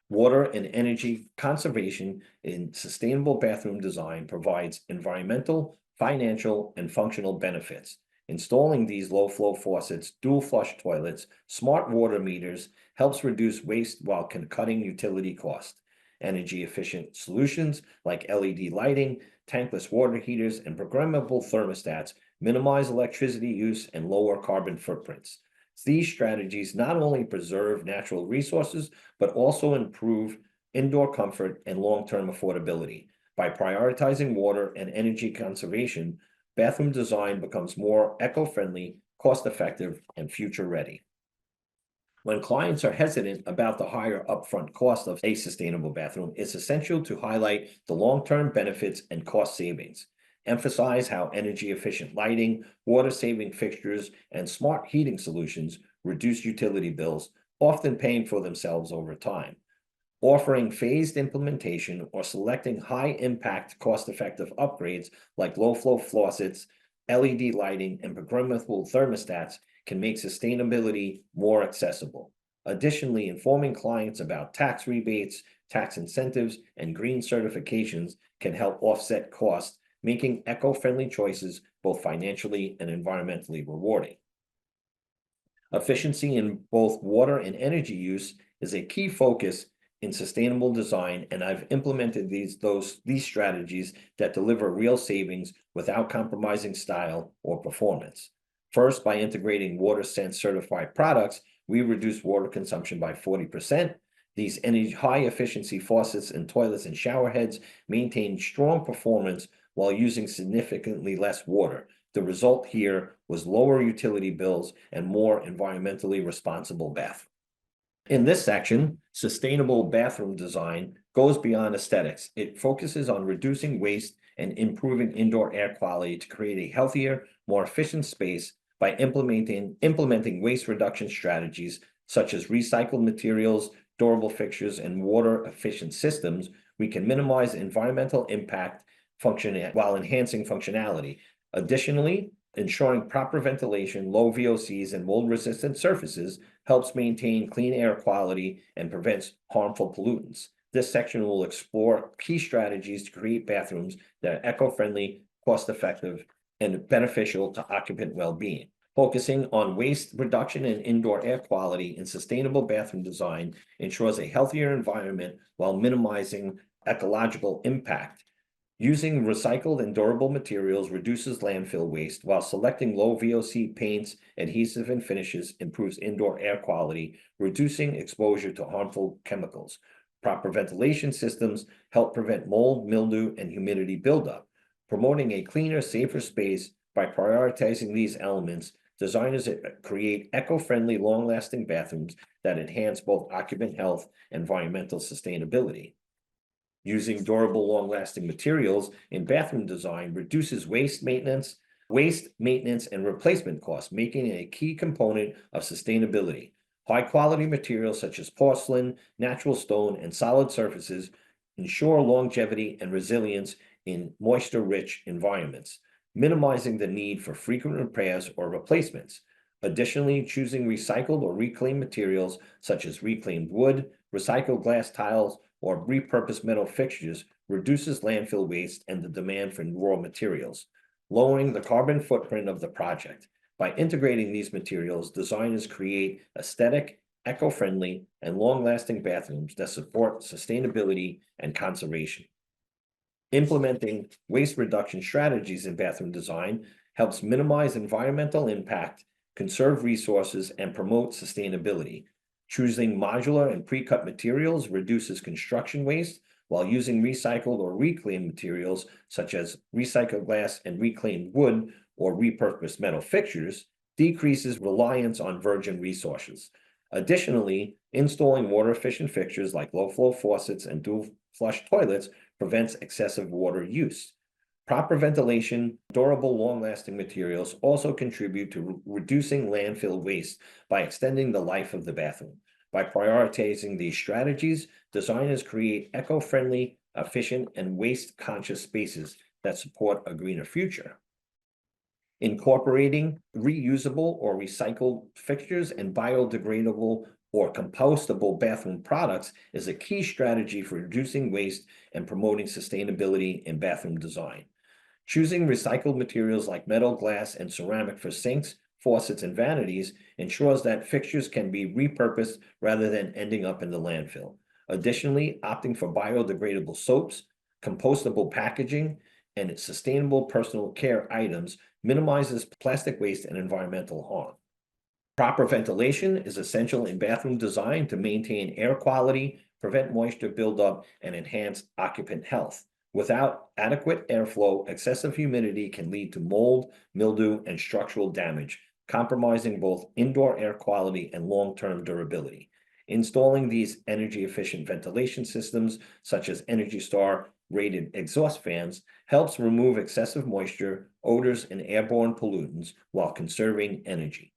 Speaker 2: Water and energy conservation in sustainable bathroom design provides environmental, financial, and functional benefits. Installing these low-flow faucets, dual-flush toilets, smart water meters helps reduce waste while cutting utility costs. Energy-efficient solutions like LED lighting, tankless water heaters, and programmable thermostats minimize electricity use and lower carbon footprints. These strategies not only preserve natural resources, but also improve indoor comfort and long-term affordability. By prioritizing water and energy conservation, bathroom design becomes more eco-friendly, cost-effective, and future-ready. When clients are hesitant about the higher upfront cost of a sustainable bathroom, it's essential to highlight the long-term benefits and cost savings. Emphasize how energy-efficient lighting, water-saving fixtures, and smart heating solutions reduce utility bills, often paying for themselves over time. Offering phased implementation or selecting high-impact, cost-effective upgrades like low-flow faucets, LED lighting, and programmable thermostats can make sustainability more accessible. Additionally, informing clients about tax rebates, tax incentives, and green certifications can help offset costs, making eco-friendly choices both financially and environmentally rewarding. Efficiency in both water and energy use is a key focus in sustainable design, and I've implemented these strategies that deliver real savings without compromising style or performance. First, by integrating WaterSense certified products, we reduce water consumption by 40%. These high efficiency faucets and toilets and shower heads maintain strong performance while using significantly less water. The result here was lower utility bills and more environmentally responsible bathrooms. In this section, sustainable bathroom design goes beyond aesthetics. It focuses on reducing waste and improving indoor air quality to create a healthier, more efficient space by implementing waste reduction strategies such as recycled materials, durable fixtures, and water efficient systems. We can minimize environmental impact while enhancing functionality. Additionally, ensuring proper ventilation, low VOCs, and mold-resistant surfaces helps maintain clean air quality and prevents harmful pollutants. This section will explore key strategies to create bathrooms that are eco-friendly, cost-effective, and beneficial to occupant well-being. Focusing on waste reduction and indoor air quality in sustainable bathroom design ensures a healthier environment while minimizing ecological impact. Using recycled and durable materials reduces landfill waste, while selecting low VOC paints, adhesive, and finishes improves indoor air quality, reducing exposure to harmful chemicals. Proper ventilation systems help prevent mold, mildew, and humidity buildup. Promoting a cleaner, safer space by prioritizing these elements, designers create eco-friendly, long-lasting bathrooms that enhance both occupant health and environmental sustainability. Using durable, long-lasting materials in bathroom design reduces waste maintenance, and replacement costs, making it a key component of sustainability. High-quality materials such as porcelain, natural stone, and solid surfaces ensure longevity and resilience in moisture-rich environments, minimizing the need for frequent repairs or replacements. Additionally, choosing recycled or reclaimed materials such as reclaimed wood, recycled glass tiles, or repurposed metal fixtures reduces landfill waste and the demand for raw materials, lowering the carbon footprint of the project. By integrating these materials, designers create aesthetic, eco-friendly, and long-lasting bathrooms that support sustainability and conservation. Implementing waste reduction strategies in bathroom design helps minimize environmental impact, conserve resources, and promote sustainability. Choosing modular and pre-cut materials reduces construction waste, while using recycled or reclaimed materials such as recycled glass and reclaimed wood or repurposed metal fixtures decreases reliance on virgin resources. Additionally, installing water-efficient fixtures like low-flow faucets and dual-flush toilets prevents excessive water use. Proper ventilation, durable, long-lasting materials also contribute to reducing landfill waste by extending the life of the bathroom. By prioritizing these strategies, designers create eco-friendly, efficient, and waste-conscious spaces that support a greener future. Incorporating reusable or recycled fixtures and biodegradable or compostable bathroom products is a key strategy for reducing waste and promoting sustainability in bathroom design. Choosing recycled materials like metal, glass, and ceramic for sinks, faucets, and vanities ensures that fixtures can be repurposed rather than ending up in the landfill. Additionally, opting for biodegradable soaps, compostable packaging, and sustainable personal care items minimizes plastic waste and environmental harm. Proper ventilation is essential in bathroom design to maintain air quality, prevent moisture buildup, and enhance occupant health. Without adequate airflow, excessive humidity can lead to mold, mildew, and structural damage, compromising both indoor air quality and long-term durability. Installing these energy-efficient ventilation systems, such as Energy Star rated exhaust fans, helps remove excessive moisture, odors, and airborne pollutants while conserving energy.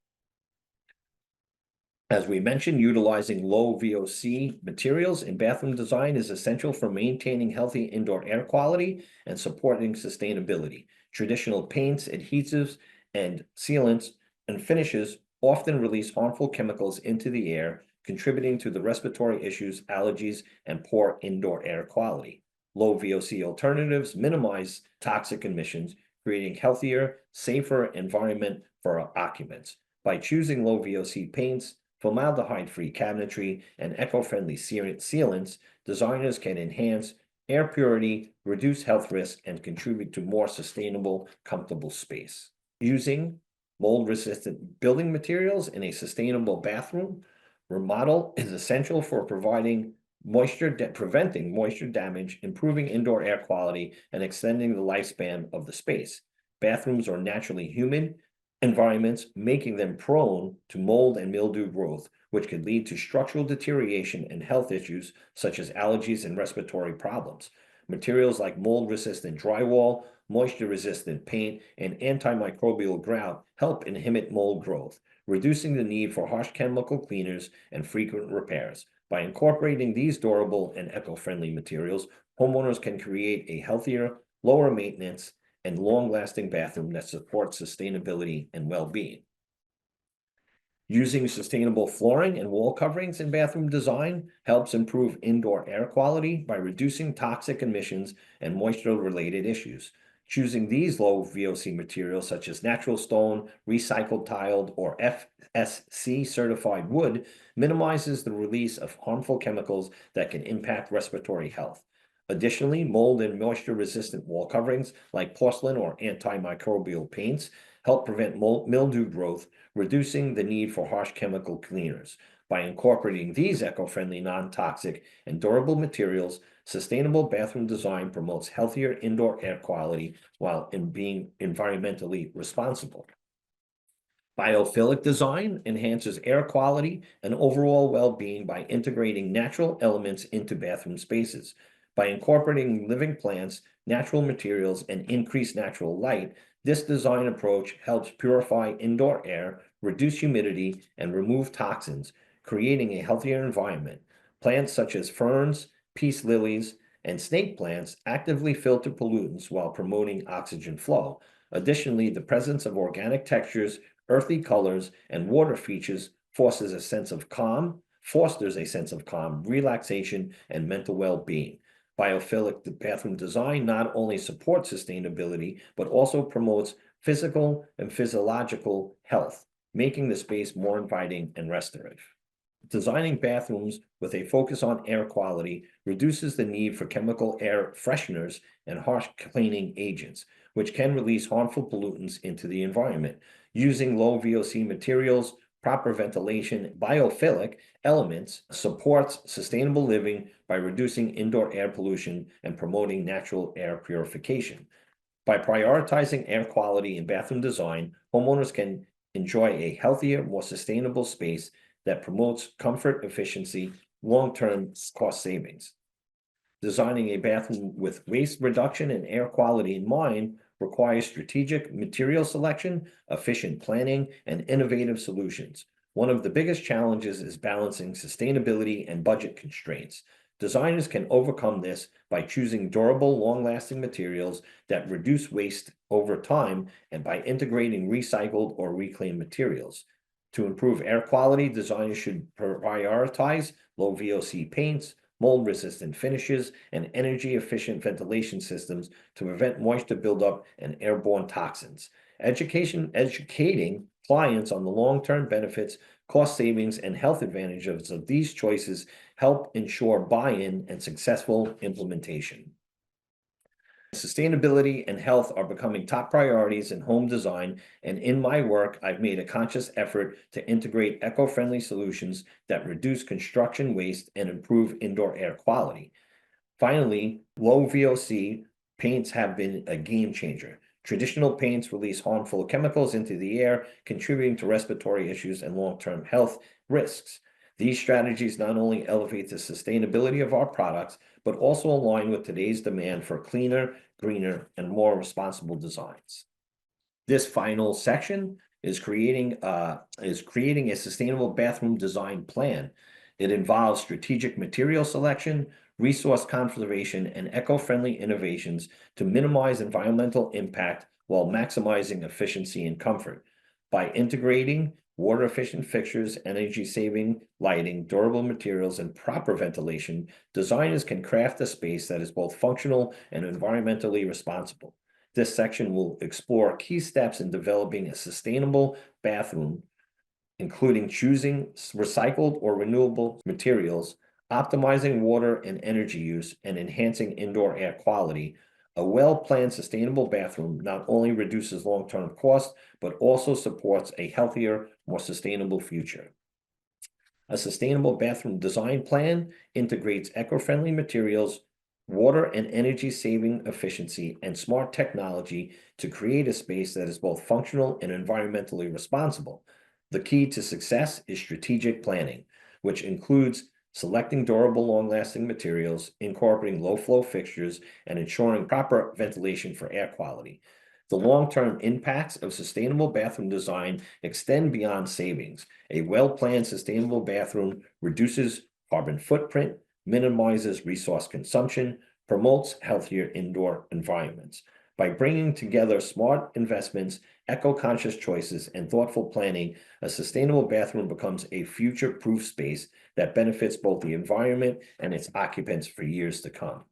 Speaker 2: As we mentioned, utilizing low VOC materials in bathroom design is essential for maintaining healthy indoor air quality and supporting sustainability. Traditional paints, adhesives, and sealants and finishes often release harmful chemicals into the air, contributing to the respiratory issues, allergies, and poor indoor air quality. Low VOC alternatives minimize toxic emissions, creating healthier, safer environment for occupants. By choosing low VOC paints, formaldehyde-free cabinetry, and eco-friendly sealants, designers can enhance air purity, reduce health risk, and contribute to more sustainable, comfortable space. Using mold-resistant building materials in a sustainable bathroom remodel is essential for preventing moisture damage, improving indoor air quality, and extending the lifespan of the space. Bathrooms are naturally humid environments, making them prone to mold and mildew growth, which could lead to structural deterioration and health issues such as allergies and respiratory problems. Materials like mold-resistant drywall, moisture-resistant paint, and antimicrobial grout help inhibit mold growth, reducing the need for harsh chemical cleaners and frequent repairs. By incorporating these durable and eco-friendly materials, homeowners can create a healthier, lower maintenance, and long-lasting bathroom that supports sustainability and well-being. Using sustainable flooring and wall coverings in bathroom design helps improve indoor air quality by reducing toxic emissions and moisture-related issues. Choosing these low VOC materials such as natural stone, recycled tiled, or FSC certified wood minimizes the release of harmful chemicals that can impact respiratory health. Additionally, mold and moisture-resistant wall coverings like porcelain or antimicrobial paints help prevent mildew growth, reducing the need for harsh chemical cleaners. By incorporating these eco-friendly, non-toxic, and durable materials, sustainable bathroom design promotes healthier indoor air quality while being environmentally responsible. Biophilic design enhances air quality and overall well-being by integrating natural elements into bathroom spaces. By incorporating living plants, natural materials, and increased natural light, this design approach helps purify indoor air, reduce humidity, and remove toxins, creating a healthier environment. Plants such as ferns, peace lilies, and snake plants actively filter pollutants while promoting oxygen flow. Additionally, the presence of organic textures, earthy colors, and water features fosters a sense of calm, relaxation, and mental well-being. Biophilic bathroom design not only supports sustainability, but also promotes physical and physiological health, making the space more inviting and restorative. Designing bathrooms with a focus on air quality reduces the need for chemical air fresheners and harsh cleaning agents, which can release harmful pollutants into the environment. Using low VOC materials, proper ventilation, biophilic elements supports sustainable living by reducing indoor air pollution and promoting natural air purification. By prioritizing air quality in bathroom design, homeowners can enjoy a healthier, more sustainable space that promotes comfort, efficiency, long-term cost savings. Designing a bathroom with waste reduction and air quality in mind requires strategic material selection, efficient planning, and innovative solutions. One of the biggest challenges is balancing sustainability and budget constraints. Designers can overcome this by choosing durable, long-lasting materials that reduce waste over time and by integrating recycled or reclaimed materials. To improve air quality, designers should prioritize low VOC paints, mold-resistant finishes, and energy-efficient ventilation systems to prevent moisture buildup and airborne toxins. Educating clients on the long-term benefits, cost savings, and health advantages of these choices help ensure buy-in and successful implementation. Sustainability and health are becoming top priorities in home design, and in my work, I've made a conscious effort to integrate eco-friendly solutions that reduce construction waste and improve indoor air quality. Finally, low VOC paints have been a game changer. Traditional paints release harmful chemicals into the air, contributing to respiratory issues and long-term health risks. These strategies not only elevate the sustainability of our products, but also align with today's demand for cleaner, greener, and more responsible designs. This final section is creating a sustainable bathroom design plan. It involves strategic material selection, resource conservation, and eco-friendly innovations to minimize environmental impact while maximizing efficiency and comfort. By integrating water-efficient fixtures, energy-saving lighting, durable materials, and proper ventilation, designers can craft a space that is both functional and environmentally responsible. This section will explore key steps in developing a sustainable bathroom, including choosing recycled or renewable materials, optimizing water and energy use, and enhancing indoor air quality. A well-planned sustainable bathroom not only reduces long-term costs, but also supports a healthier, more sustainable future. A sustainable bathroom design plan integrates eco-friendly materials, water and energy saving efficiency, and smart technology to create a space that is both functional and environmentally responsible. The key to success is strategic planning, which includes selecting durable, long-lasting materials, incorporating low-flow fixtures, and ensuring proper ventilation for air quality. The long-term impacts of sustainable bathroom design extend beyond savings. A well-planned sustainable bathroom reduces carbon footprint, minimizes resource consumption, promotes healthier indoor environments. By bringing together smart investments, eco-conscious choices, and thoughtful planning, a sustainable bathroom becomes a future-proof space that benefits both the environment and its occupants for years to come.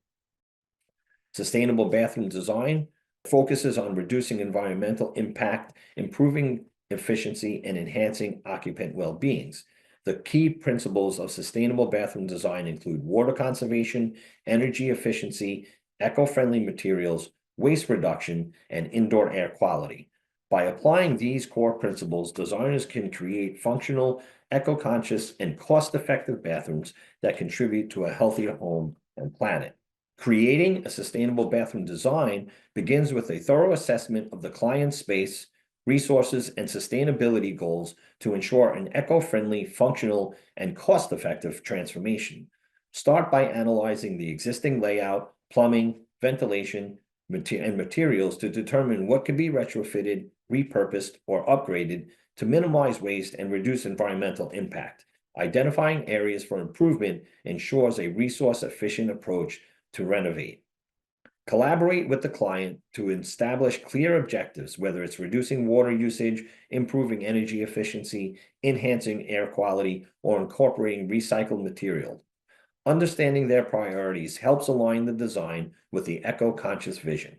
Speaker 2: Sustainable bathroom design focuses on reducing environmental impact, improving efficiency, and enhancing occupant well-beings. The key principles of sustainable bathroom design include water conservation, energy efficiency, eco-friendly materials, waste reduction, and indoor air quality. By applying these core principles, designers can create functional, eco-conscious, and cost-effective bathrooms that contribute to a healthier home and planet. Creating a sustainable bathroom design begins with a thorough assessment of the client's space, resources, and sustainability goals to ensure an eco-friendly, functional, and cost-effective transformation. Start by analyzing the existing layout, plumbing, ventilation, and materials to determine what can be retrofitted, repurposed, or upgraded to minimize waste and reduce environmental impact. Identifying areas for improvement ensures a resource-efficient approach to renovate. Collaborate with the client to establish clear objectives, whether it's reducing water usage, improving energy efficiency, enhancing air quality, or incorporating recycled material. Understanding their priorities helps align the design with the eco-conscious vision.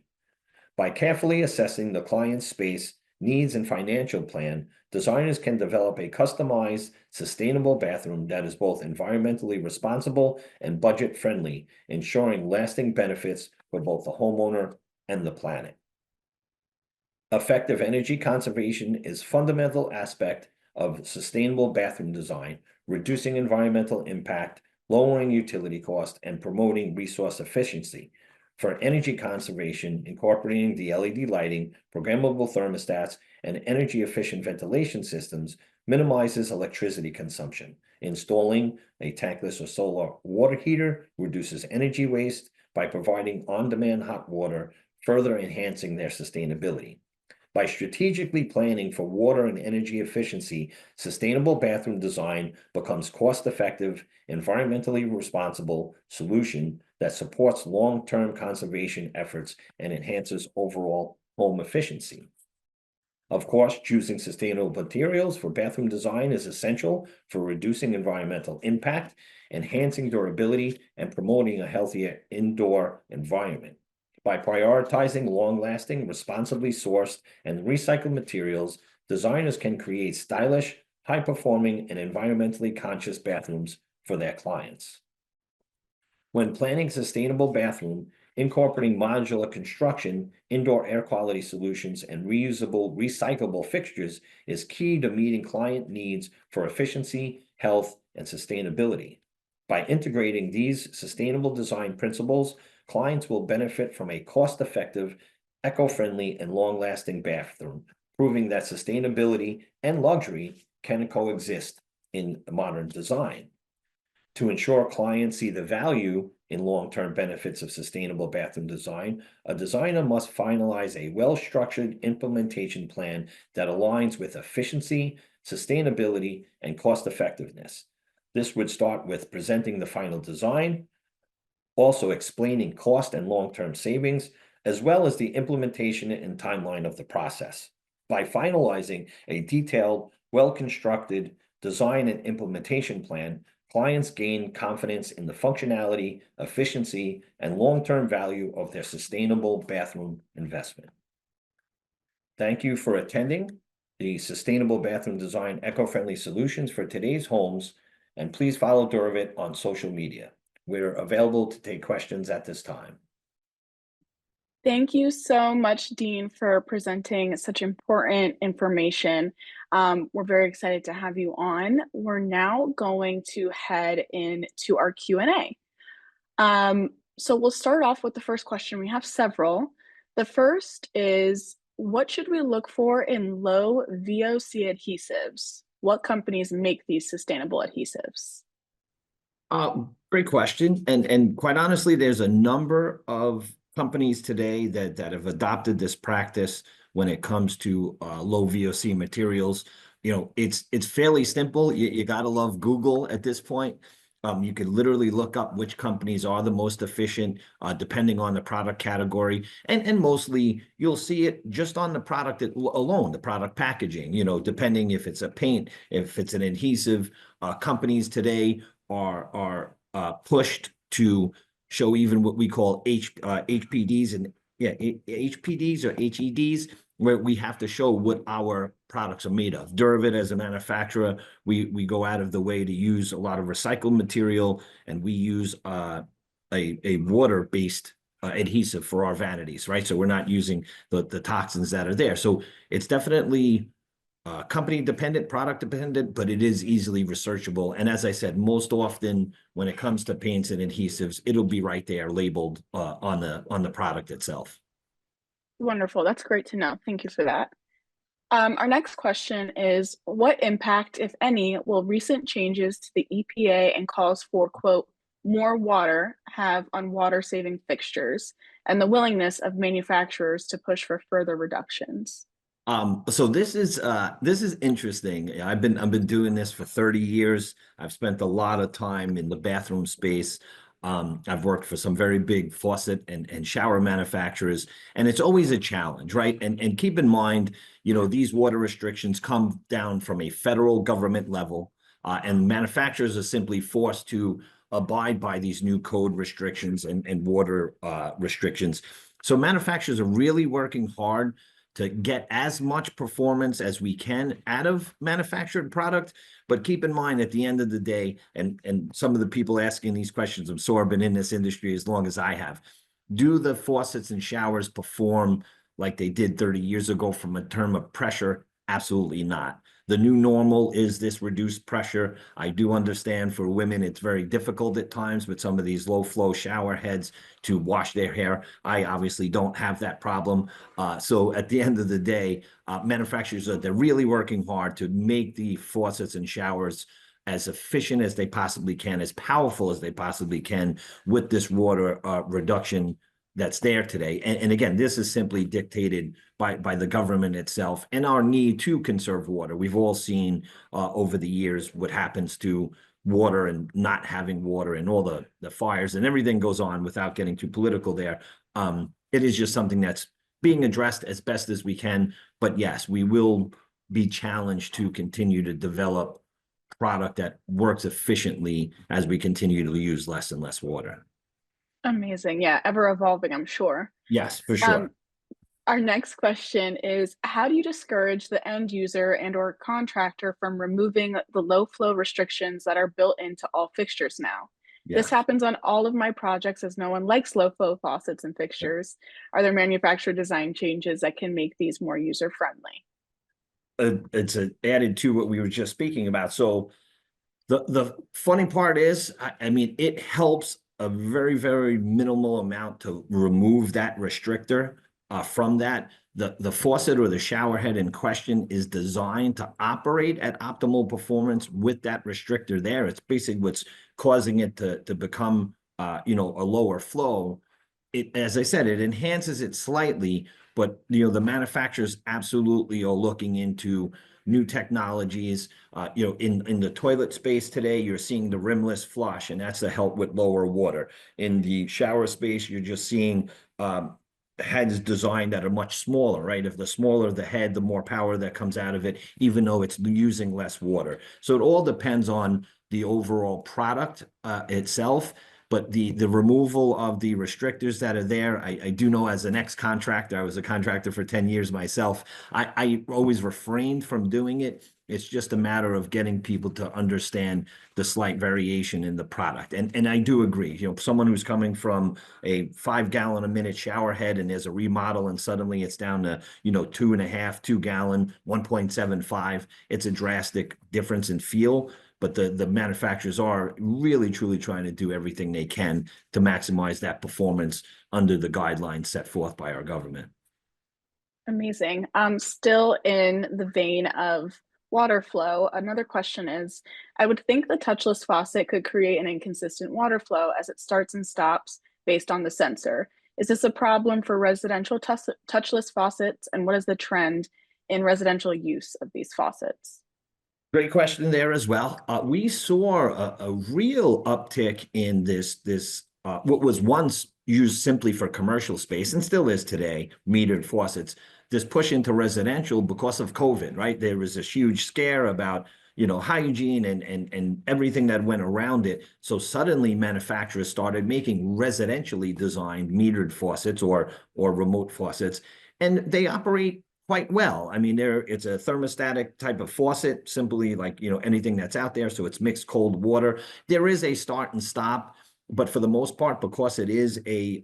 Speaker 2: By carefully assessing the client's space, needs, and financial plan, designers can develop a customized, sustainable bathroom that is both environmentally responsible and budget-friendly, ensuring lasting benefits for both the homeowner and the planet. Effective energy conservation is a fundamental aspect of sustainable bathroom design, reducing environmental impact, lowering utility costs, and promoting resource efficiency. For energy conservation, incorporating the LED lighting, programmable thermostats, and energy-efficient ventilation systems minimizes electricity consumption. Installing a tankless or solar water heater reduces energy waste by providing on-demand hot water, further enhancing their sustainability. By strategically planning for water and energy efficiency, sustainable bathroom design becomes cost-effective, environmentally responsible solution that supports long-term conservation efforts and enhances overall home efficiency. Of course, choosing sustainable materials for bathroom design is essential for reducing environmental impact, enhancing durability, and promoting a healthier indoor environment. By prioritizing long-lasting, responsibly sourced, and recycled materials, designers can create stylish, high-performing, and environmentally conscious bathrooms for their clients. When planning sustainable bathroom, incorporating modular construction, indoor air quality solutions, and reusable, recyclable fixtures is key to meeting client needs for efficiency, health, and sustainability. By integrating these sustainable design principles, clients will benefit from a cost-effective, eco-friendly, and long-lasting bathroom, proving that sustainability and luxury can coexist in modern design. To ensure clients see the value in long-term benefits of sustainable bathroom design, a designer must finalize a well-structured implementation plan that aligns with efficiency, sustainability, and cost effectiveness. This would start with presenting the final design, also explaining cost and long-term savings, as well as the implementation and timeline of the process. By finalizing a detailed, well-constructed design and implementation plan, clients gain confidence in the functionality, efficiency, and long-term value of their sustainable bathroom investment. Thank you for attending the Sustainable Bathroom Design Eco-Friendly Solutions for Today's Homes, and please follow Duravit on social media. We're available to take questions at this time.
Speaker 1: Thank you so much, Dean, for presenting such important information. We're very excited to have you on. We're now going to head into our Q&A. So we'll start off with the first question. We have several. The first is, what should we look for in low VOC adhesives? What companies make these sustainable adhesives?
Speaker 3: Great question. And quite honestly, there's a number of companies today that have adopted this practice when it comes to low VOC materials. You know, it's fairly simple. You got to love Google at this point. You can literally look up which companies are the most efficient, depending on the product category. And mostly you'll see it just on the product alone, the product packaging, you know, depending if it's a paint, if it's an adhesive. Companies today are pushed to show even what we call HPDs and HPDs or HEDs, where we have to show what our products are made of. Duravit, as a manufacturer, we go out of the way to use a lot of recycled material, and we use a water-based adhesive for our vanities, right? So we're not using the toxins that are there. So it's definitely company dependent, product dependent, but it is easily researchable. And as I said, most often when it comes to paints and adhesives, it'll be right there labeled on the product itself.
Speaker 1: Wonderful. That's great to know. Thank you for that. Our next question is, what impact, if any, will recent changes to the EPA and calls for, quote, more water have on water-saving fixtures and the willingness of manufacturers to push for further reductions?
Speaker 3: So this is interesting. I've been doing this for 30 years. I've spent a lot of time in the bathroom space. I've worked for some very big faucet and shower manufacturers, and it's always a challenge, right? And keep in mind, you know, these water restrictions come down from a federal government level, and manufacturers are simply forced to abide by these new code restrictions and water restrictions. So manufacturers are really working hard to get as much performance as we can out of manufactured product. But keep in mind, at the end of the day, and some of the people asking these questions, I'm sure, have been in this industry as long as I have. Do the faucets and showers perform like they did 30 years ago from a term of pressure? Absolutely not. The new normal is this reduced pressure. I do understand for women, it's very difficult at times with some of these low flow shower heads to wash their hair. I obviously don't have that problem. So at the end of the day, manufacturers they're really working hard to make the faucets and showers as efficient as they possibly can, as powerful as they possibly can with this water reduction that's there today. And again, this is simply dictated by the government itself and our need to conserve water. We've all seen over the years what happens to water and not having water and all the fires and everything goes on without getting too political there. It is just something that's being addressed as best as we can. But yes, we will be challenged to continue to develop product that works efficiently as we continue to use less and less water.
Speaker 1: Amazing. Yeah, ever evolving, I'm sure.
Speaker 3: Yes, for sure.
Speaker 1: Our next question is, how do you discourage the end user and or contractor from removing the low flow restrictions that are built into all fixtures now? This happens on all of my projects as no one likes low flow faucets and fixtures. Are there manufacturer design changes that can make these more user friendly?
Speaker 3: It's added to what we were just speaking about. So the funny part is, I mean, it helps a very, very minimal amount to remove that restrictor from that. The faucet or the shower head in question is designed to operate at optimal performance with that restrictor there. It's basically what's causing it to become a lower flow, as I said, it enhances it slightly, but the manufacturers absolutely are looking into new technologies. In the toilet space today, you're seeing the rimless flush, and that's to help with lower water. In the shower space, you're just seeing heads designed that are much smaller, right? If the smaller the head, the more power that comes out of it, even though it's using less water. So it all depends on the overall product itself. But the removal of the restrictors that are there, I do know as an ex-contractor, I was a contractor for 10 years myself, I always refrained from doing it. It's just a matter of getting people to understand the slight variation in the product. And I do agree, someone who's coming from a 5 gallon a minute shower head and there's a remodel and suddenly it's down to, 2.5, 2 gallon, 1.75, it's a drastic difference in feel. But the manufacturers are really, truly trying to do everything they can to maximize that performance under the guidelines set forth by our government.
Speaker 1: Amazing. Still in the vein of water flow, another question is, I would think the touchless faucet could create an inconsistent water flow as it starts and stops based on the sensor. Is this a problem for residential touchless faucets, and what is the trend in residential use of these faucets?
Speaker 3: Great question there as well. We saw a real uptick in this what was once used simply for commercial space and still is today, metered faucets, this push into residential because of COVID, right? There was this huge scare about hygiene and everything that went around it. So suddenly manufacturers started making residentially designed metered faucets or remote faucets, and they operate quite well. I mean, it's a thermostatic type of faucet, simply like, anything that's out there. So it's mixed cold water. There is a start and stop, but for the most part, because it is a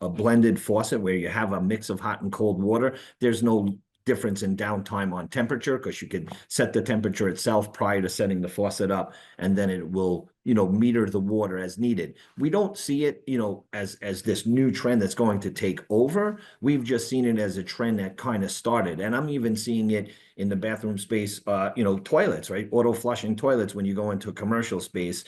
Speaker 3: blended faucet where you have a mix of hot and cold water, there's no difference in downtime on temperature, because you could set the temperature itself prior to setting the faucet up, and then it will meter the water as needed. We don't see it as this new trend that's going to take over. We've just seen it as a trend that kind of started, and I'm even seeing it in the bathroom space. Toilets, right? Auto flushing toilets. When you go into a commercial space,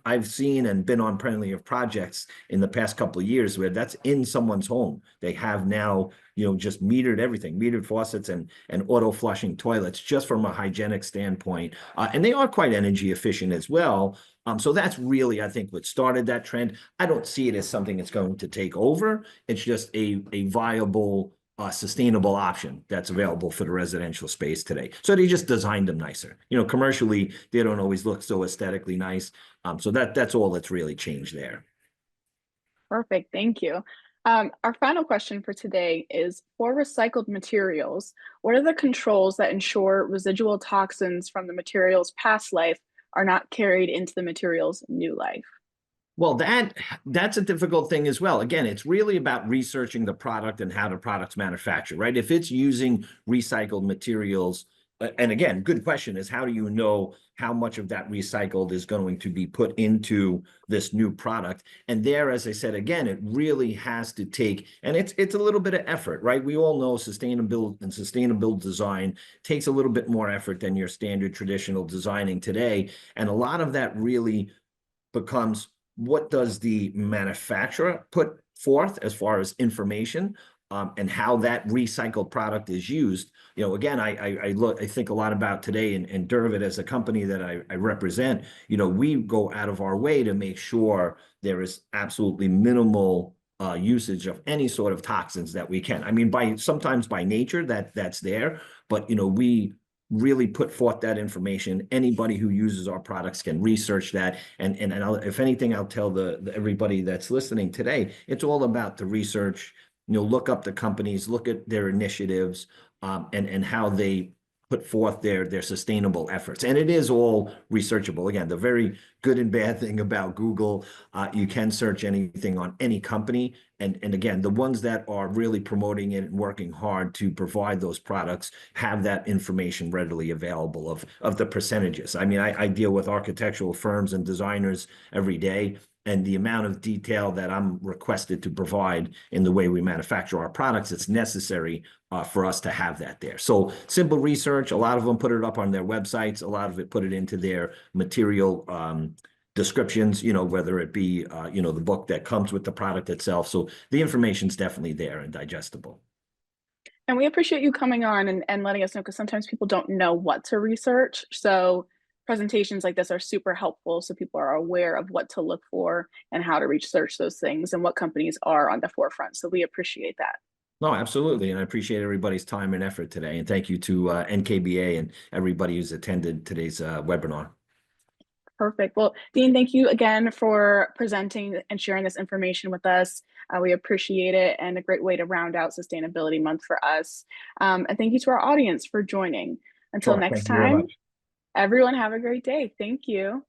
Speaker 3: I've seen and been on plenty of projects in the past couple of years where that's in someone's home. They have now just metered everything, metered faucets and auto flushing toilets, just from a hygienic standpoint. And they are quite energy efficient as well. So that's really, I think, what started that trend. I don't see it as something that's going to take over. It's just a viable, sustainable option that's available for the residential space today. So they just designed them nicer. Commercially, they don't always look so aesthetically nice. So that's all that's really changed there.
Speaker 1: Perfect, thank you. Our final question for today is, for recycled materials, what are the controls that ensure residual toxins from the material's past life are not carried into the material's new life?
Speaker 3: Well, that's a difficult thing as well. Again, it's really about researching the product and how the product's manufactured, right? If it's using recycled materials, and again, good question is, how do you know how much of that recycled is going to be put into this new product? And there, as I said, again, it really has to take, and it's a little bit of effort, right? We all know sustainable design takes a little bit more effort than your standard traditional designing today. And a lot of that really becomes, what does the manufacturer put forth as far as information, and how that recycled product is used. Again, I think a lot about today, and Dervit, as a company that I represent, we go out of our way to make sure there is absolutely minimal usage of any sort of toxins that we can. I mean, sometimes by nature that's there, but we really put forth that information. Anybody who uses our products can research that. And if anything, I'll tell everybody that's listening today, it's all about the research. Look up the companies, look at their initiatives, and how they put forth their sustainable efforts. And it is all researchable. Again, the very good and bad thing about Google, you can search anything on any company. And again, the ones that are really promoting it and working hard to provide those products have that information readily available of the percentages. I mean, I deal with architectural firms and designers every day, and the amount of detail that I'm requested to provide in the way we manufacture our products, it's necessary for us to have that there. So simple research, a lot of them put it up on their websites, a lot of it put it into their material descriptions, whether it be, the book that comes with the product itself. So the information's definitely there and digestible.
Speaker 1: And we appreciate you coming on and letting us know, because sometimes people don't know what to research. So presentations like this are super helpful so people are aware of what to look for and how to research those things and what companies are on the forefront. So we appreciate that.
Speaker 3: No, absolutely. And I appreciate everybody's time and effort today. And thank you to NKBA and everybody who's attended today's webinar.
Speaker 1: Perfect. Well, Dean, thank you again for presenting and sharing this information with us. We appreciate it, and a great way to round out Sustainability Month for us. And thank you to our audience for joining. Until
Speaker 3: Sure.
Speaker 1: next
Speaker 3: Thank you very
Speaker 1: time,
Speaker 3: much.
Speaker 1: everyone have a great day. Thank you.